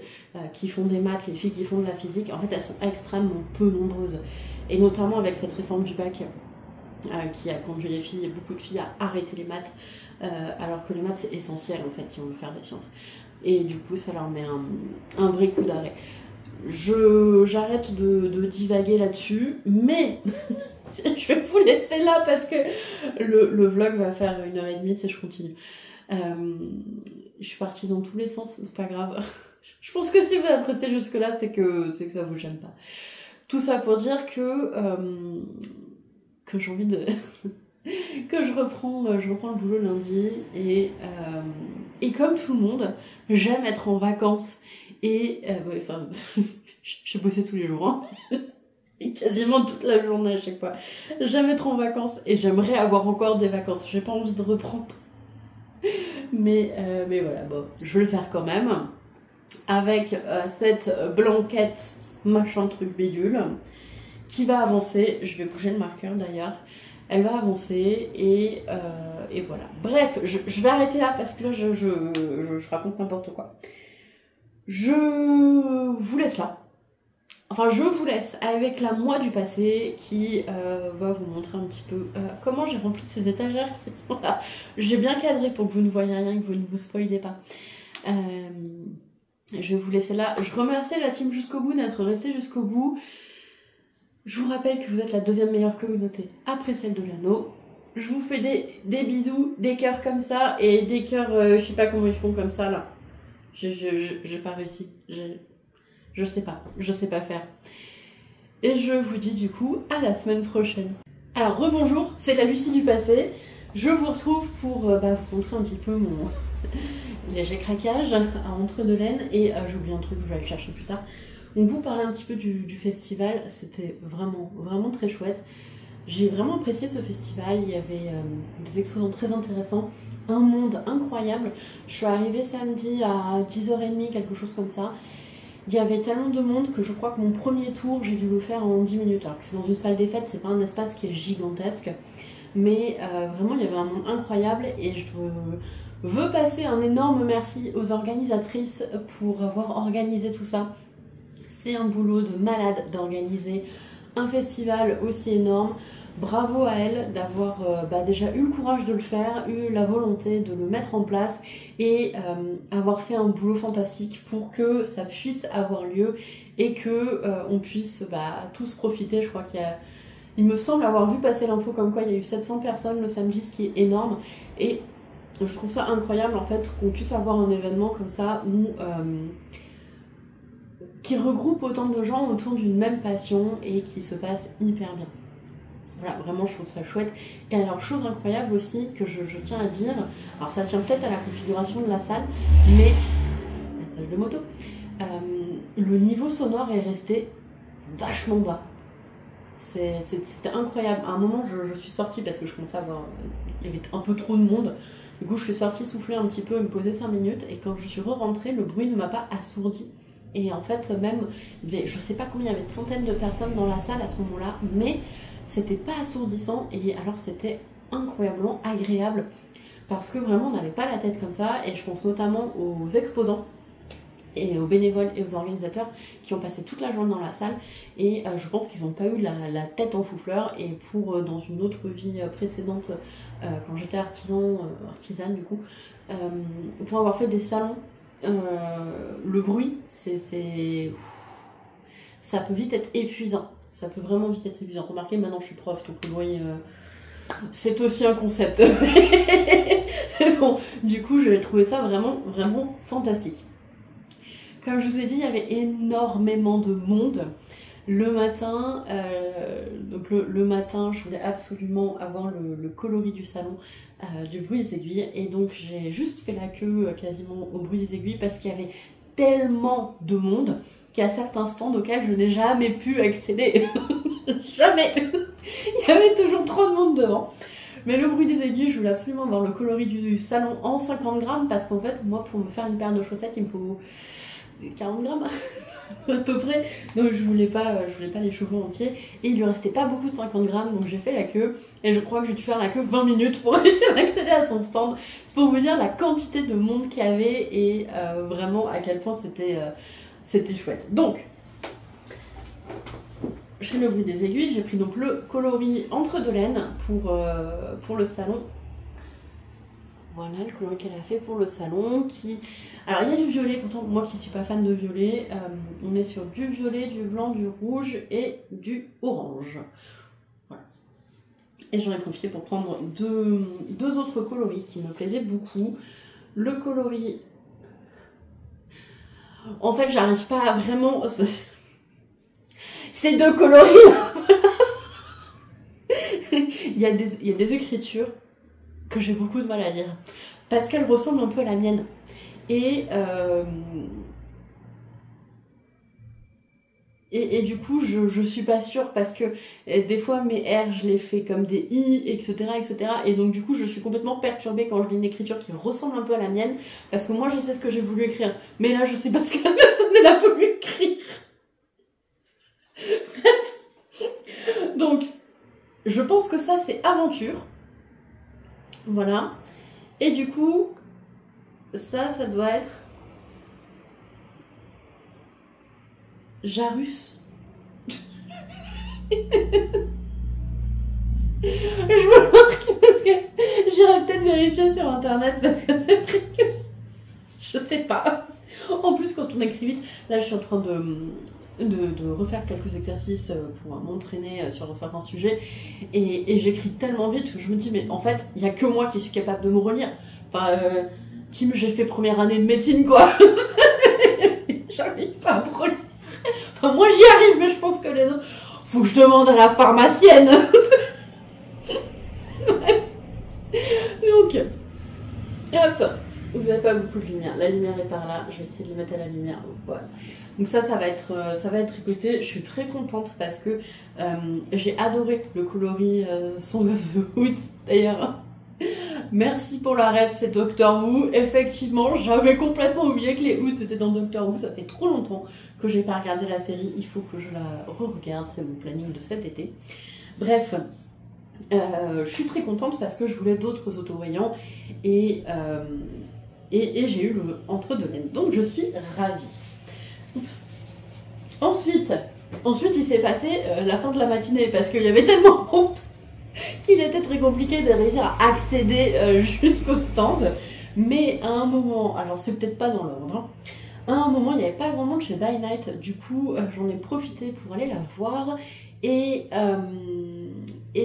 qui font des maths, les filles qui font de la physique, en fait, elles sont extrêmement peu nombreuses. Et notamment avec cette réforme du bac qui a conduit les filles, beaucoup de filles, à arrêter les maths, alors que les maths, c'est essentiel, en fait, si on veut faire des sciences. Et du coup, ça leur met un vrai coup d'arrêt. J'arrête de divaguer là-dessus, mais je vais vous laisser là parce que le vlog va faire 1h30 si je continue. Je suis partie dans tous les sens, c'est pas grave. Je pense que si vous êtes resté jusque là, c'est que ça vous gêne pas. Tout ça pour dire que j'ai envie de... que je reprends le boulot lundi et comme tout le monde, j'aime être en vacances et enfin, j'ai bossé tous les jours, hein. Et quasiment toute la journée à chaque fois. J'aime être en vacances et j'aimerais avoir encore des vacances. J'ai pas envie de reprendre. Mais voilà, bon, je vais le faire quand même. Avec cette blanquette machin truc bidule qui va avancer. Je vais bouger le marqueur d'ailleurs. Elle va avancer et voilà. Bref, je vais arrêter là parce que là je raconte n'importe quoi. Je vous laisse là. Enfin, je vous laisse avec la moi du passé qui va vous montrer un petit peu comment j'ai rempli ces étagères qui sont là. J'ai bien cadré pour que vous ne voyez rien, que vous ne vous spoilez pas. Je vais vous laisser là. Je remercie la team jusqu'au bout d'être resté jusqu'au bout. Je vous rappelle que vous êtes la deuxième meilleure communauté après celle de l'anneau. Je vous fais des bisous, des cœurs comme ça et des cœurs, je sais pas comment ils font comme ça là. J'ai pas réussi. Je sais pas faire. Et je vous dis du coup à la semaine prochaine. Alors rebonjour, c'est la Lucie du passé. Je vous retrouve pour vous montrer un petit peu mon léger craquage à Entre-deux-Laines. Et j'ai oublié un truc que je vais aller chercher plus tard. Donc vous parler un petit peu du festival, c'était vraiment très chouette. J'ai vraiment apprécié ce festival, il y avait des exposants très intéressants, un monde incroyable. Je suis arrivée samedi à 10h30, quelque chose comme ça. Il y avait tellement de monde que je crois que mon premier tour, j'ai dû le faire en 10 minutes. Alors que c'est dans une salle des fêtes, c'est pas un espace qui est gigantesque. Mais vraiment, il y avait un monde incroyable et je veux passer un énorme merci aux organisatrices pour avoir organisé tout ça. C'est un boulot de malade d'organiser un festival aussi énorme. Bravo à elle d'avoir déjà eu le courage de le faire, eu la volonté de le mettre en place et avoir fait un boulot fantastique pour que ça puisse avoir lieu et que on puisse tous profiter. Je crois il me semble avoir vu passer l'info comme quoi il y a eu 700 personnes le samedi, ce qui est énorme. Et je trouve ça incroyable en fait qu'on puisse avoir un événement comme ça où qui regroupe autant de gens autour d'une même passion et qui se passe hyper bien. Voilà, vraiment je trouve ça chouette. Et alors chose incroyable aussi que je tiens à dire, alors ça tient peut-être à la configuration de la salle, mais passage de moto, le niveau sonore est resté vachement bas. C'était incroyable. À un moment je suis sortie parce que je commençais à voir, il y avait un peu trop de monde. Du coup je suis sortie souffler un petit peu, me poser 5 minutes et quand je suis re-rentrée, le bruit ne m'a pas assourdi. Et en fait même, je sais pas combien il y avait de centaines de personnes dans la salle à ce moment-là, mais c'était pas assourdissant et alors c'était incroyablement agréable parce que vraiment on n'avait pas la tête comme ça. Et je pense notamment aux exposants et aux bénévoles et aux organisateurs qui ont passé toute la journée dans la salle et je pense qu'ils n'ont pas eu la tête en chou-fleur. Et pour dans une autre vie précédente quand j'étais artisane du coup, pour avoir fait des salons, le bruit ça peut vite être épuisant. Ça peut vraiment vite être épuisant. Remarquez, maintenant je suis prof, donc le bruit, c'est aussi un concept. Mais bon, du coup, j'ai trouvé ça vraiment fantastique. Comme je vous ai dit, il y avait énormément de monde. Le matin, le matin, je voulais absolument avoir le coloris du salon du bruit des aiguilles. Et donc, j'ai juste fait la queue quasiment au bruit des aiguilles parce qu'il y avait tellement de monde qu'à certains stands auxquels je n'ai jamais pu accéder. Jamais. Il y avait toujours trop de monde devant. Mais le bruit des aiguilles, je voulais absolument avoir le coloris du salon en 50 grammes parce qu'en fait, moi, pour me faire une paire de chaussettes, il me faut 40 grammes. à peu près, donc je voulais pas les cheveux entiers, et il lui restait pas beaucoup de 50 grammes, donc j'ai fait la queue, et je crois que j'ai dû faire la queue 20 minutes pour réussir à accéder à son stand. C'est pour vous dire la quantité de monde qu'il y avait, et vraiment à quel point c'était chouette. Donc, je fais le bruit des aiguilles, j'ai pris donc le coloris entre deux laines pour le salon. Voilà le coloris qu'elle a fait pour le salon. Alors il y a du violet, pourtant moi qui ne suis pas fan de violet, on est sur du violet, du blanc, du rouge et du orange. Voilà. Et j'en ai profité pour prendre deux autres coloris qui me plaisaient beaucoup. Le coloris... En fait j'arrive pas à vraiment... Ces deux coloris il y a des écritures que j'ai beaucoup de mal à lire parce qu'elles ressemblent un peu à la mienne et du coup je suis pas sûre parce que des fois mes R je les fais comme des I, etc., et donc du coup je suis complètement perturbée quand je lis une écriture qui ressemble un peu à la mienne parce que moi je sais ce que j'ai voulu écrire mais là je sais pas ce que la personne a voulu écrire. Bref, donc je pense que ça c'est aventure. Voilà. Et du coup, ça doit être Jarus. Je me marque parce que j'irai peut-être vérifier sur internet parce que c'est vrai que je sais pas. En plus, quand on écrit vite, là je suis en train de refaire quelques exercices pour m'entraîner sur certains sujets et j'écris tellement vite que je me dis mais en fait il n'y a que moi qui suis capable de me relire. Enfin, Tim, j'ai fait première année de médecine quoi. J'arrive pas à me relire. Enfin moi j'y arrive mais je pense que les autres, faut que je demande à la pharmacienne. Donc hop, vous n'avez pas beaucoup de lumière, la lumière est par là, je vais essayer de le mettre à la lumière. Voilà. Donc ça va être tricoté. Je suis très contente parce que j'ai adoré le coloris Song of the Woods. D'ailleurs, merci pour la rêve, c'est Doctor Who. Effectivement, j'avais complètement oublié que les Woods étaient dans Doctor Who. Ça fait trop longtemps que j'ai pas regardé la série. Il faut que je la re-regarde, c'est mon planning de cet été. Bref, je suis très contente parce que je voulais d'autres autovoyants et j'ai eu le entre deux laines. Donc je suis ravie. Ensuite, il s'est passé la fin de la matinée parce qu'il y avait tellement de monde qu'il était très compliqué de réussir à accéder jusqu'au stand. Mais à un moment, alors c'est peut-être pas dans l'ordre, à un moment il n'y avait pas grand monde chez By Night, du coup j'en ai profité pour aller la voir et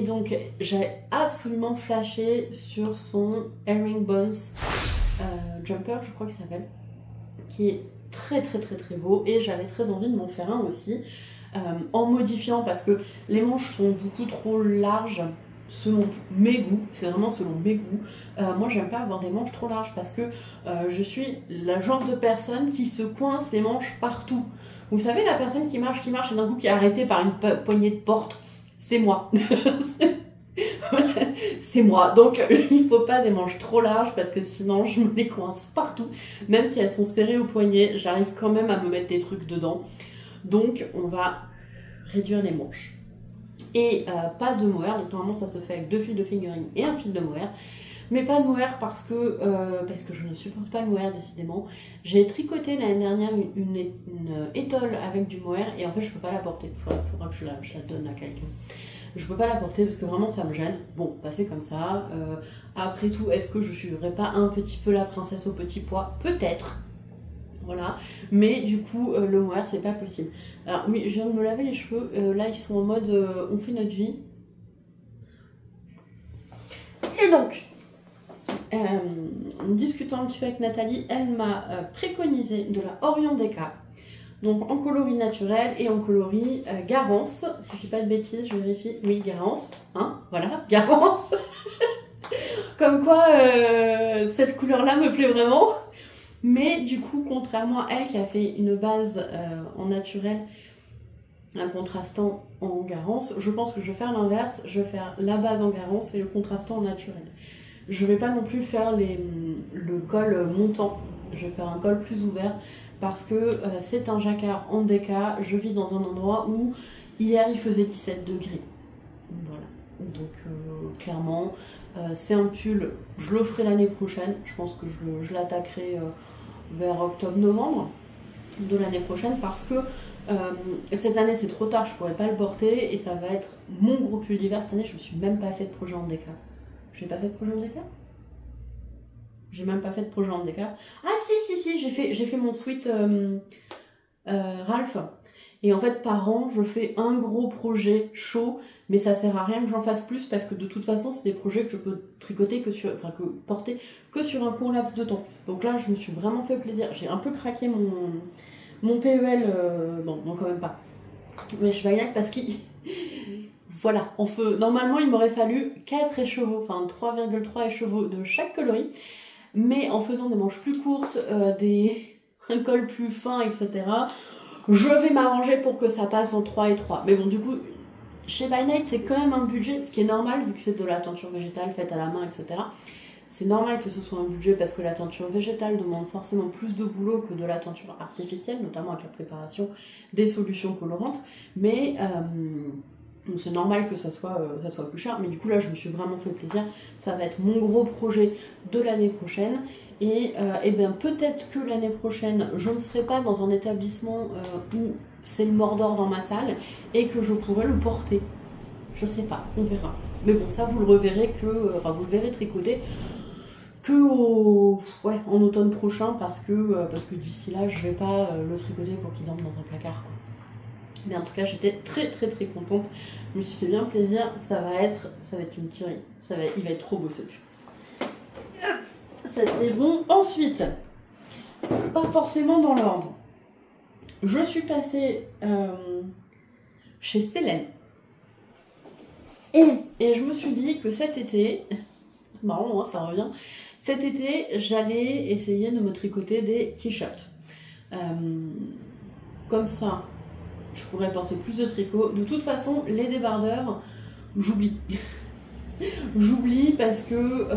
donc j'ai absolument flashé sur son Herringbones Jumper, je crois qu'il s'appelle, qui est très beau et j'avais très envie de m'en faire un aussi en modifiant parce que les manches sont beaucoup trop larges selon mes goûts, c'est vraiment selon mes goûts. Moi j'aime pas avoir des manches trop larges parce que je suis la genre de personne qui se coince les manches partout. Vous savez, la personne qui marche et d'un coup qui est arrêtée par une poignée de porte, c'est moi. C'est moi, donc il faut pas des manches trop larges parce que sinon je me les coince partout. Même si elles sont serrées au poignet, j'arrive quand même à me mettre des trucs dedans. Donc on va réduire les manches. Et pas de mohair, donc normalement ça se fait avec 2 fils de fingering et un fil de mohair. Mais pas de mohair parce que je ne supporte pas le mohair décidément. J'ai tricoté l'année dernière une étole avec du mohair et en fait je peux pas la porter. Faudra que je la donne à quelqu'un. Je peux pas la porter parce que vraiment ça me gêne. Bon, bah c'est comme ça. Après tout, est-ce que je suivrai pas un petit peu la princesse au petit pois? Peut-être. Voilà. Mais du coup, le mohair, c'est pas possible. Alors oui, je viens de me laver les cheveux. Là, ils sont en mode on fait notre vie. Et donc, en discutant un petit peu avec Nathalie, elle m'a préconisé de la Orion Deca. Donc en coloris naturel et en coloris Garance. Si je dis pas de bêtises, je vérifie. Oui, Garance. Hein, voilà, Garance. Comme quoi, cette couleur-là me plaît vraiment. Mais du coup, contrairement à elle qui a fait une base en naturel, un contrastant en Garance, je pense que je vais faire l'inverse. Je vais faire la base en Garance et le contrastant en naturel. Je vais pas non plus faire le col montant Je vais faire un col plus ouvert parce que c'est un jacquard en déca. Je vis dans un endroit où hier il faisait 17 degrés. Voilà, donc clairement c'est un pull, je le ferai l'année prochaine. Je pense que je l'attaquerai vers octobre-novembre de l'année prochaine parce que cette année c'est trop tard, je pourrais pas le porter et ça va être mon gros pull d'hiver. Cette année je me suis même pas fait de projet en déca. J'ai pas fait de projet en déca? J'ai même pas fait de projet en déca. Ah si, j'ai fait mon sweat Ralph. Et en fait par an je fais un gros projet chaud, mais ça sert à rien que j'en fasse plus parce que de toute façon c'est des projets que je peux tricoter que sur, enfin que porter que sur un court laps de temps. Donc là je me suis vraiment fait plaisir. J'ai un peu craqué mon PEL, bon non quand même pas. Mais je vais parce qu'il voilà, on fait, normalement il m'aurait fallu 4 écheveaux, enfin 3,3 écheveaux de chaque coloris. Mais en faisant des manches plus courtes, un col plus fin, etc., je vais m'arranger pour que ça passe dans 3 et 3. Mais bon, du coup, chez By Night, c'est quand même un budget, ce qui est normal vu que c'est de la teinture végétale faite à la main, etc. C'est normal que ce soit un budget parce que la teinture végétale demande forcément plus de boulot que de la teinture artificielle, notamment avec la préparation des solutions colorantes. Mais donc c'est normal que ça soit plus cher, mais du coup là je me suis vraiment fait plaisir. Ça va être mon gros projet de l'année prochaine. Et bien peut-être que l'année prochaine je ne serai pas dans un établissement où c'est le Mordor dans ma salle et que je pourrai le porter. Je sais pas, on verra. Mais bon, ça vous le reverrez enfin vous le verrez tricoter en automne prochain parce que d'ici là je vais pas le tricoter pour qu'il dorme dans un placard quoi. Mais en tout cas, j'étais très contente. Je me suis fait bien plaisir. Ça va être une tuerie. Il va être trop beau ce pull. Ça c'est bon. Ensuite, pas forcément dans l'ordre. Je suis passée chez Célène. Et je me suis dit que cet été, c'est marrant, hein, ça revient. Cet été, j'allais essayer de me tricoter des t-shirts. Comme ça. Je pourrais porter plus de tricots. De toute façon, les débardeurs, j'oublie. J'oublie parce que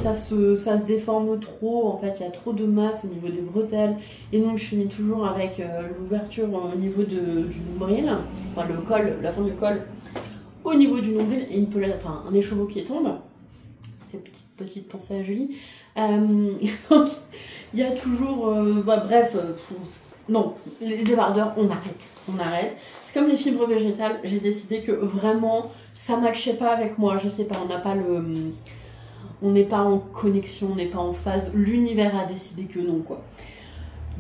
ça se déforme trop. En fait, il y a trop de masse au niveau des bretelles. Et donc, je finis toujours avec l'ouverture au niveau du nombril. Enfin, le col, la fin du col au niveau du nombril. Et une pelade, enfin, un écheveau qui tombe. Petite pensée à Julie. Donc, il y a toujours... bref... non, les débardeurs, on arrête. C'est comme les fibres végétales, j'ai décidé que vraiment, ça matchait pas avec moi, je sais pas, on n'est pas en connexion, on n'est pas en phase, l'univers a décidé que non, quoi.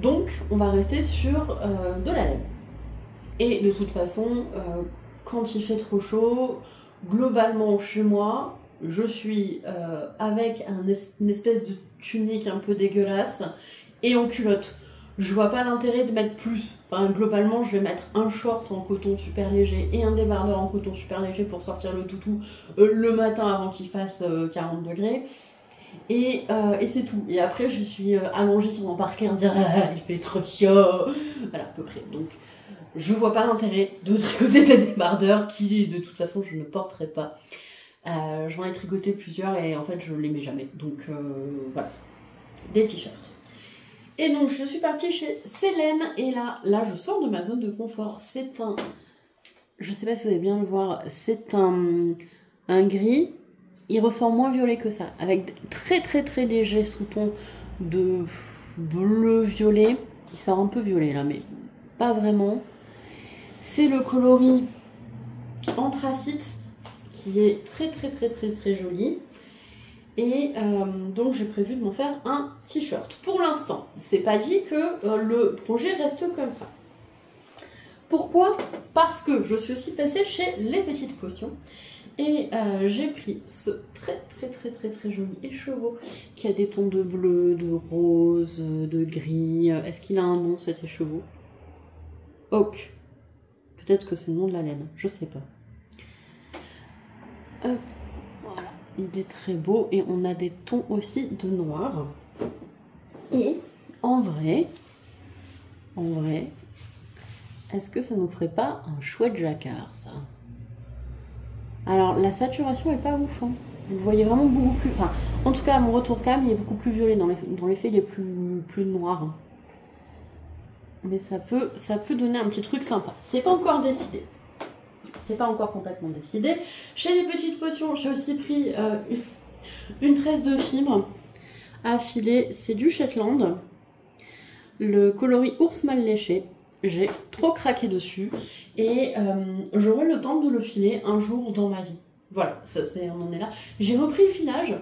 Donc, on va rester sur de la laine. Et de toute façon, quand il fait trop chaud, globalement, chez moi, je suis avec une espèce de tunique un peu dégueulasse et en culotte. Je vois pas l'intérêt de mettre plus. Enfin, globalement, je vais mettre un short en coton super léger et un débardeur en coton super léger pour sortir le toutou le matin avant qu'il fasse 40 degrés. Et c'est tout. Et après, je suis allongée sur mon parquet en disant ah, il fait trop chaud. Voilà, à peu près. Donc, je vois pas l'intérêt de tricoter des débardeurs qui, de toute façon, je ne porterai pas. J'en ai tricoté plusieurs et en fait, je les mets jamais. Donc, voilà. Des t-shirts. Et donc je suis partie chez Célène et là je sors de ma zone de confort. C'est un, je sais pas si vous allez bien le voir, c'est un gris. Il ressort moins violet que ça, avec très léger sous-ton de bleu violet. Il sort un peu violet là, mais pas vraiment. C'est le coloris anthracite qui est très joli. Et donc j'ai prévu de m'en faire un t-shirt. Pour l'instant, c'est pas dit que le projet reste comme ça. Pourquoi? Parce que je suis aussi passée chez Les Petites Potions et j'ai pris ce très joli écheveau qui a des tons de bleu, de rose, de gris. Est-ce qu'il a un nom cet écheveau? Oak. Peut-être que c'est le nom de la laine, je sais pas. Voilà, il est très beau et on a des tons aussi de noir. Et en vrai, est-ce que ça nous ferait pas un chouette jacquard, ça? Alors, la saturation est pas ouf, hein. Vous le voyez vraiment beaucoup plus... Enfin, en tout cas, à mon retour cam, il est beaucoup plus violet. Dans les faits, il est plus noir. Mais ça peut donner un petit truc sympa. C'est pas encore décidé. C'est pas encore complètement décidé. Chez les petites potions, j'ai aussi pris une tresse de fibre à filer. C'est du Shetland. Le coloris ours mal léché. J'ai trop craqué dessus. Et j'aurai le temps de le filer un jour dans ma vie. Voilà, on en est là. J'ai repris le filage.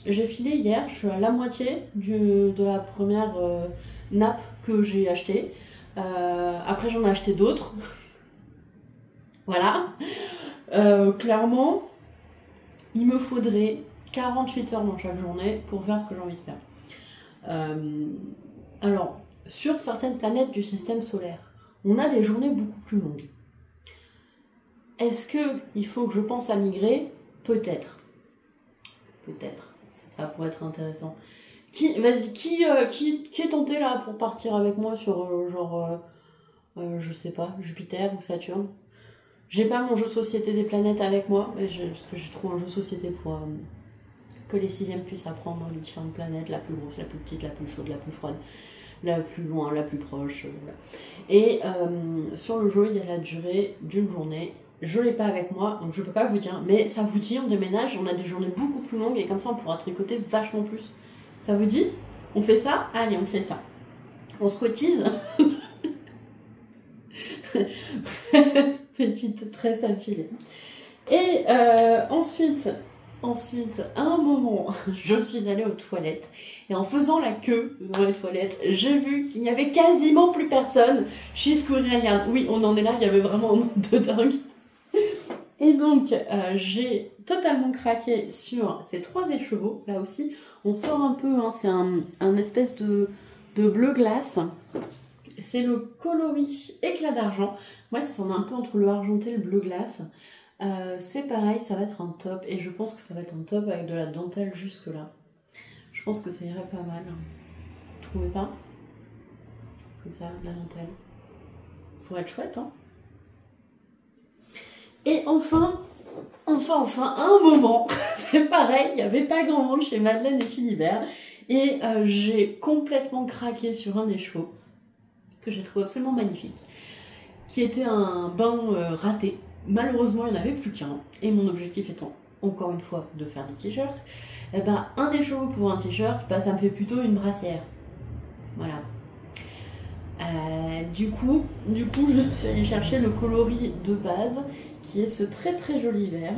J'ai filé hier. Je suis à la moitié de la première nappe que j'ai achetée. Après, j'en ai acheté d'autres. Voilà. Clairement, il me faudrait 48 heures dans chaque journée pour faire ce que j'ai envie de faire. Alors, sur certaines planètes du système solaire, on a des journées beaucoup plus longues. Est-ce qu'il faut que je pense à migrer? Peut-être. Peut-être. Ça pourrait être intéressant. Vas-y, qui est tenté là pour partir avec moi sur je sais pas, Jupiter ou Saturne? J'ai pas mon jeu de société des planètes avec moi, parce que j'ai trouvé un jeu de société pour que les 6e puissent apprendre les différentes planètes, la plus grosse, la plus petite, la plus chaude, la plus froide, la plus loin, la plus proche. Voilà. Et sur le jeu, il y a la durée d'une journée. Je l'ai pas avec moi, donc je peux pas vous dire, mais ça vous dit, on déménage, on a des journées beaucoup plus longues et comme ça on pourra tricoter vachement plus. Ça vous dit? On fait ça? Allez, on fait ça. On se cotise. Petite tresse à filer. Et ensuite, à un moment, je suis allée aux toilettes. Et en faisant la queue devant les toilettes, j'ai vu qu'il n'y avait quasiment plus personne chez Squirrel. Oui, on en est là, il y avait vraiment un monde de dingue. Et donc, j'ai totalement craqué sur ces 3 écheveaux. Là aussi, on sort un peu, hein, c'est un espèce de bleu glace. C'est le coloris éclat d'argent. Moi, ça sent un peu entre le argenté et le bleu glace. C'est pareil, ça va être un top. Et je pense que ça va être un top avec de la dentelle jusque là. Je pense que ça irait pas mal. Vous trouvez pas? Comme ça, de la dentelle. Pour être chouette, hein. Et enfin, à un moment, c'est pareil, il n'y avait pas grand monde chez Madeleine et Philibert. Et j'ai complètement craqué sur un écheveau que j'ai trouvé absolument magnifique, qui était un bain raté. Malheureusement, il n'y en avait plus qu'un. Et mon objectif étant, encore une fois, de faire des t-shirts, et ben, un écheveau pour un t-shirt, ça me fait plutôt une brassière. Voilà. Du coup, je suis allée chercher le coloris de base, qui est ce très très joli vert.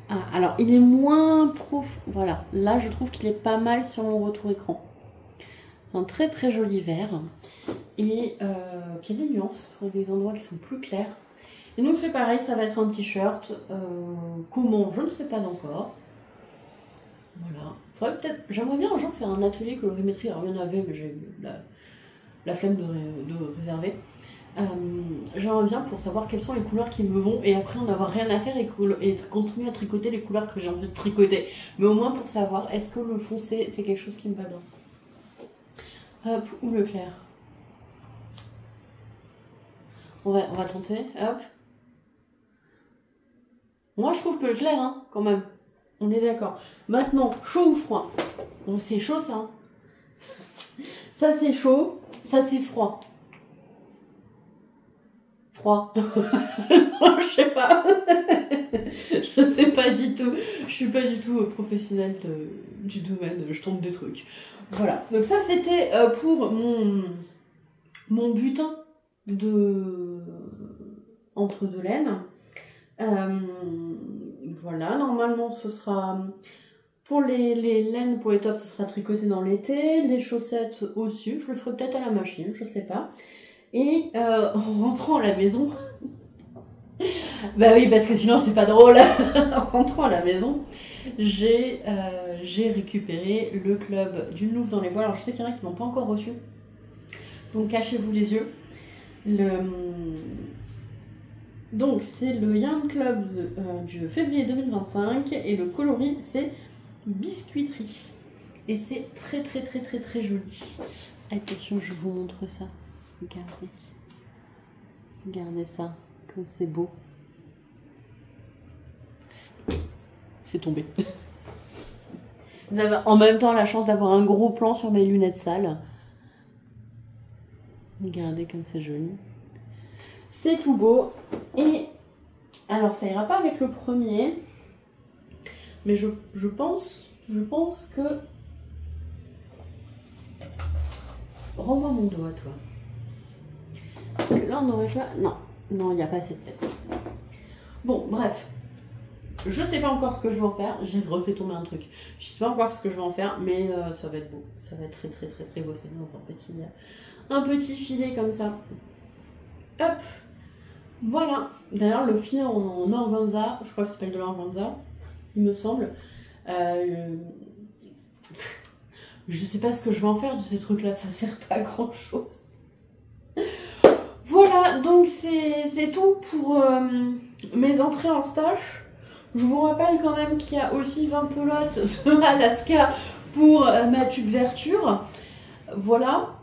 Ah, alors, il est moins profond. Voilà, là, je trouve qu'il est pas mal sur mon retour écran. C'est un très très joli vert. Et qui a des nuances sur des endroits qui sont plus clairs. Et donc, c'est pareil, ça va être un t-shirt. Comment? Je ne sais pas encore. Voilà. Faudrait peut-être. J'aimerais bien un jour faire un atelier colorimétrie. Alors, il y en avait, mais j'ai eu la flemme de réserver. J'aimerais bien pour savoir quelles sont les couleurs qui me vont et après en avoir rien à faire et continuer à tricoter les couleurs que j'ai envie de tricoter. Mais au moins pour savoir est-ce que le foncé c'est quelque chose qui me va bien. Hop, ou le clair. On va tenter, hop. Moi je trouve que le clair, hein, quand même. On est d'accord. Maintenant, chaud ou froid? Bon, c'est chaud ça. Hein. Ça c'est chaud, ça c'est froid. Froid. Je sais pas. Je sais pas du tout. Je suis pas du tout professionnelle du domaine. Je tombe des trucs. Voilà. Donc ça c'était pour mon butin de entre deux laines. Voilà. Normalement ce sera pour les laines, pour les tops, ce sera tricoté dans l'été. Les chaussettes aussi. Je le ferai peut-être à la machine. Je sais pas. Et en rentrant à la maison, bah oui, parce que sinon c'est pas drôle. En rentrant à la maison, j'ai récupéré le club d'une louve dans les bois. Alors je sais qu'il y en a qui n'ont pas encore reçu, donc cachez-vous les yeux. Donc c'est le Yarn Club du février 2025 et le coloris c'est biscuiterie. Et c'est très très très très très joli. Attention, je vous montre ça. Regardez. Regardez ça, comme c'est beau. c'est tombé. Vous avez en même temps la chance d'avoir un gros plan sur mes lunettes sales. Regardez comme c'est joli. C'est tout beau. Et alors ça ira pas avec le premier. Mais je pense que... Rends-moi mon doigt, toi. Parce que là, on n'aurait pas... Non, il n'y a pas assez de tête. Bon, bref. Je sais pas encore ce que je vais en faire. J'ai refait tomber un truc. Je sais pas encore ce que je vais en faire, mais ça va être beau. Ça va être très très très très beau. C'est dans un petit filet comme ça. Hop. Voilà. D'ailleurs, le filet en organza, je crois que ça s'appelle de l'organza, il me semble. Je sais pas ce que je vais en faire de ces trucs-là. Ça sert pas à grand-chose. Voilà, donc c'est tout pour mes entrées en stage. Je vous rappelle quand même qu'il y a aussi 20 pelotes de Alaska pour ma tuberture. Voilà,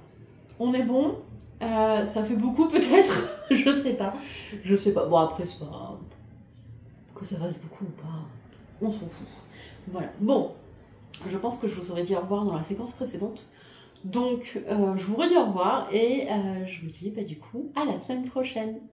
on est bon. Ça fait beaucoup peut-être, je sais pas. Bon après c'est pas que ça fasse beaucoup ou pas, on s'en fout. Voilà, bon, je pense que je vous aurais dit au revoir dans la séquence précédente. Donc je vous redis au revoir et je vous dis du coup à la semaine prochaine.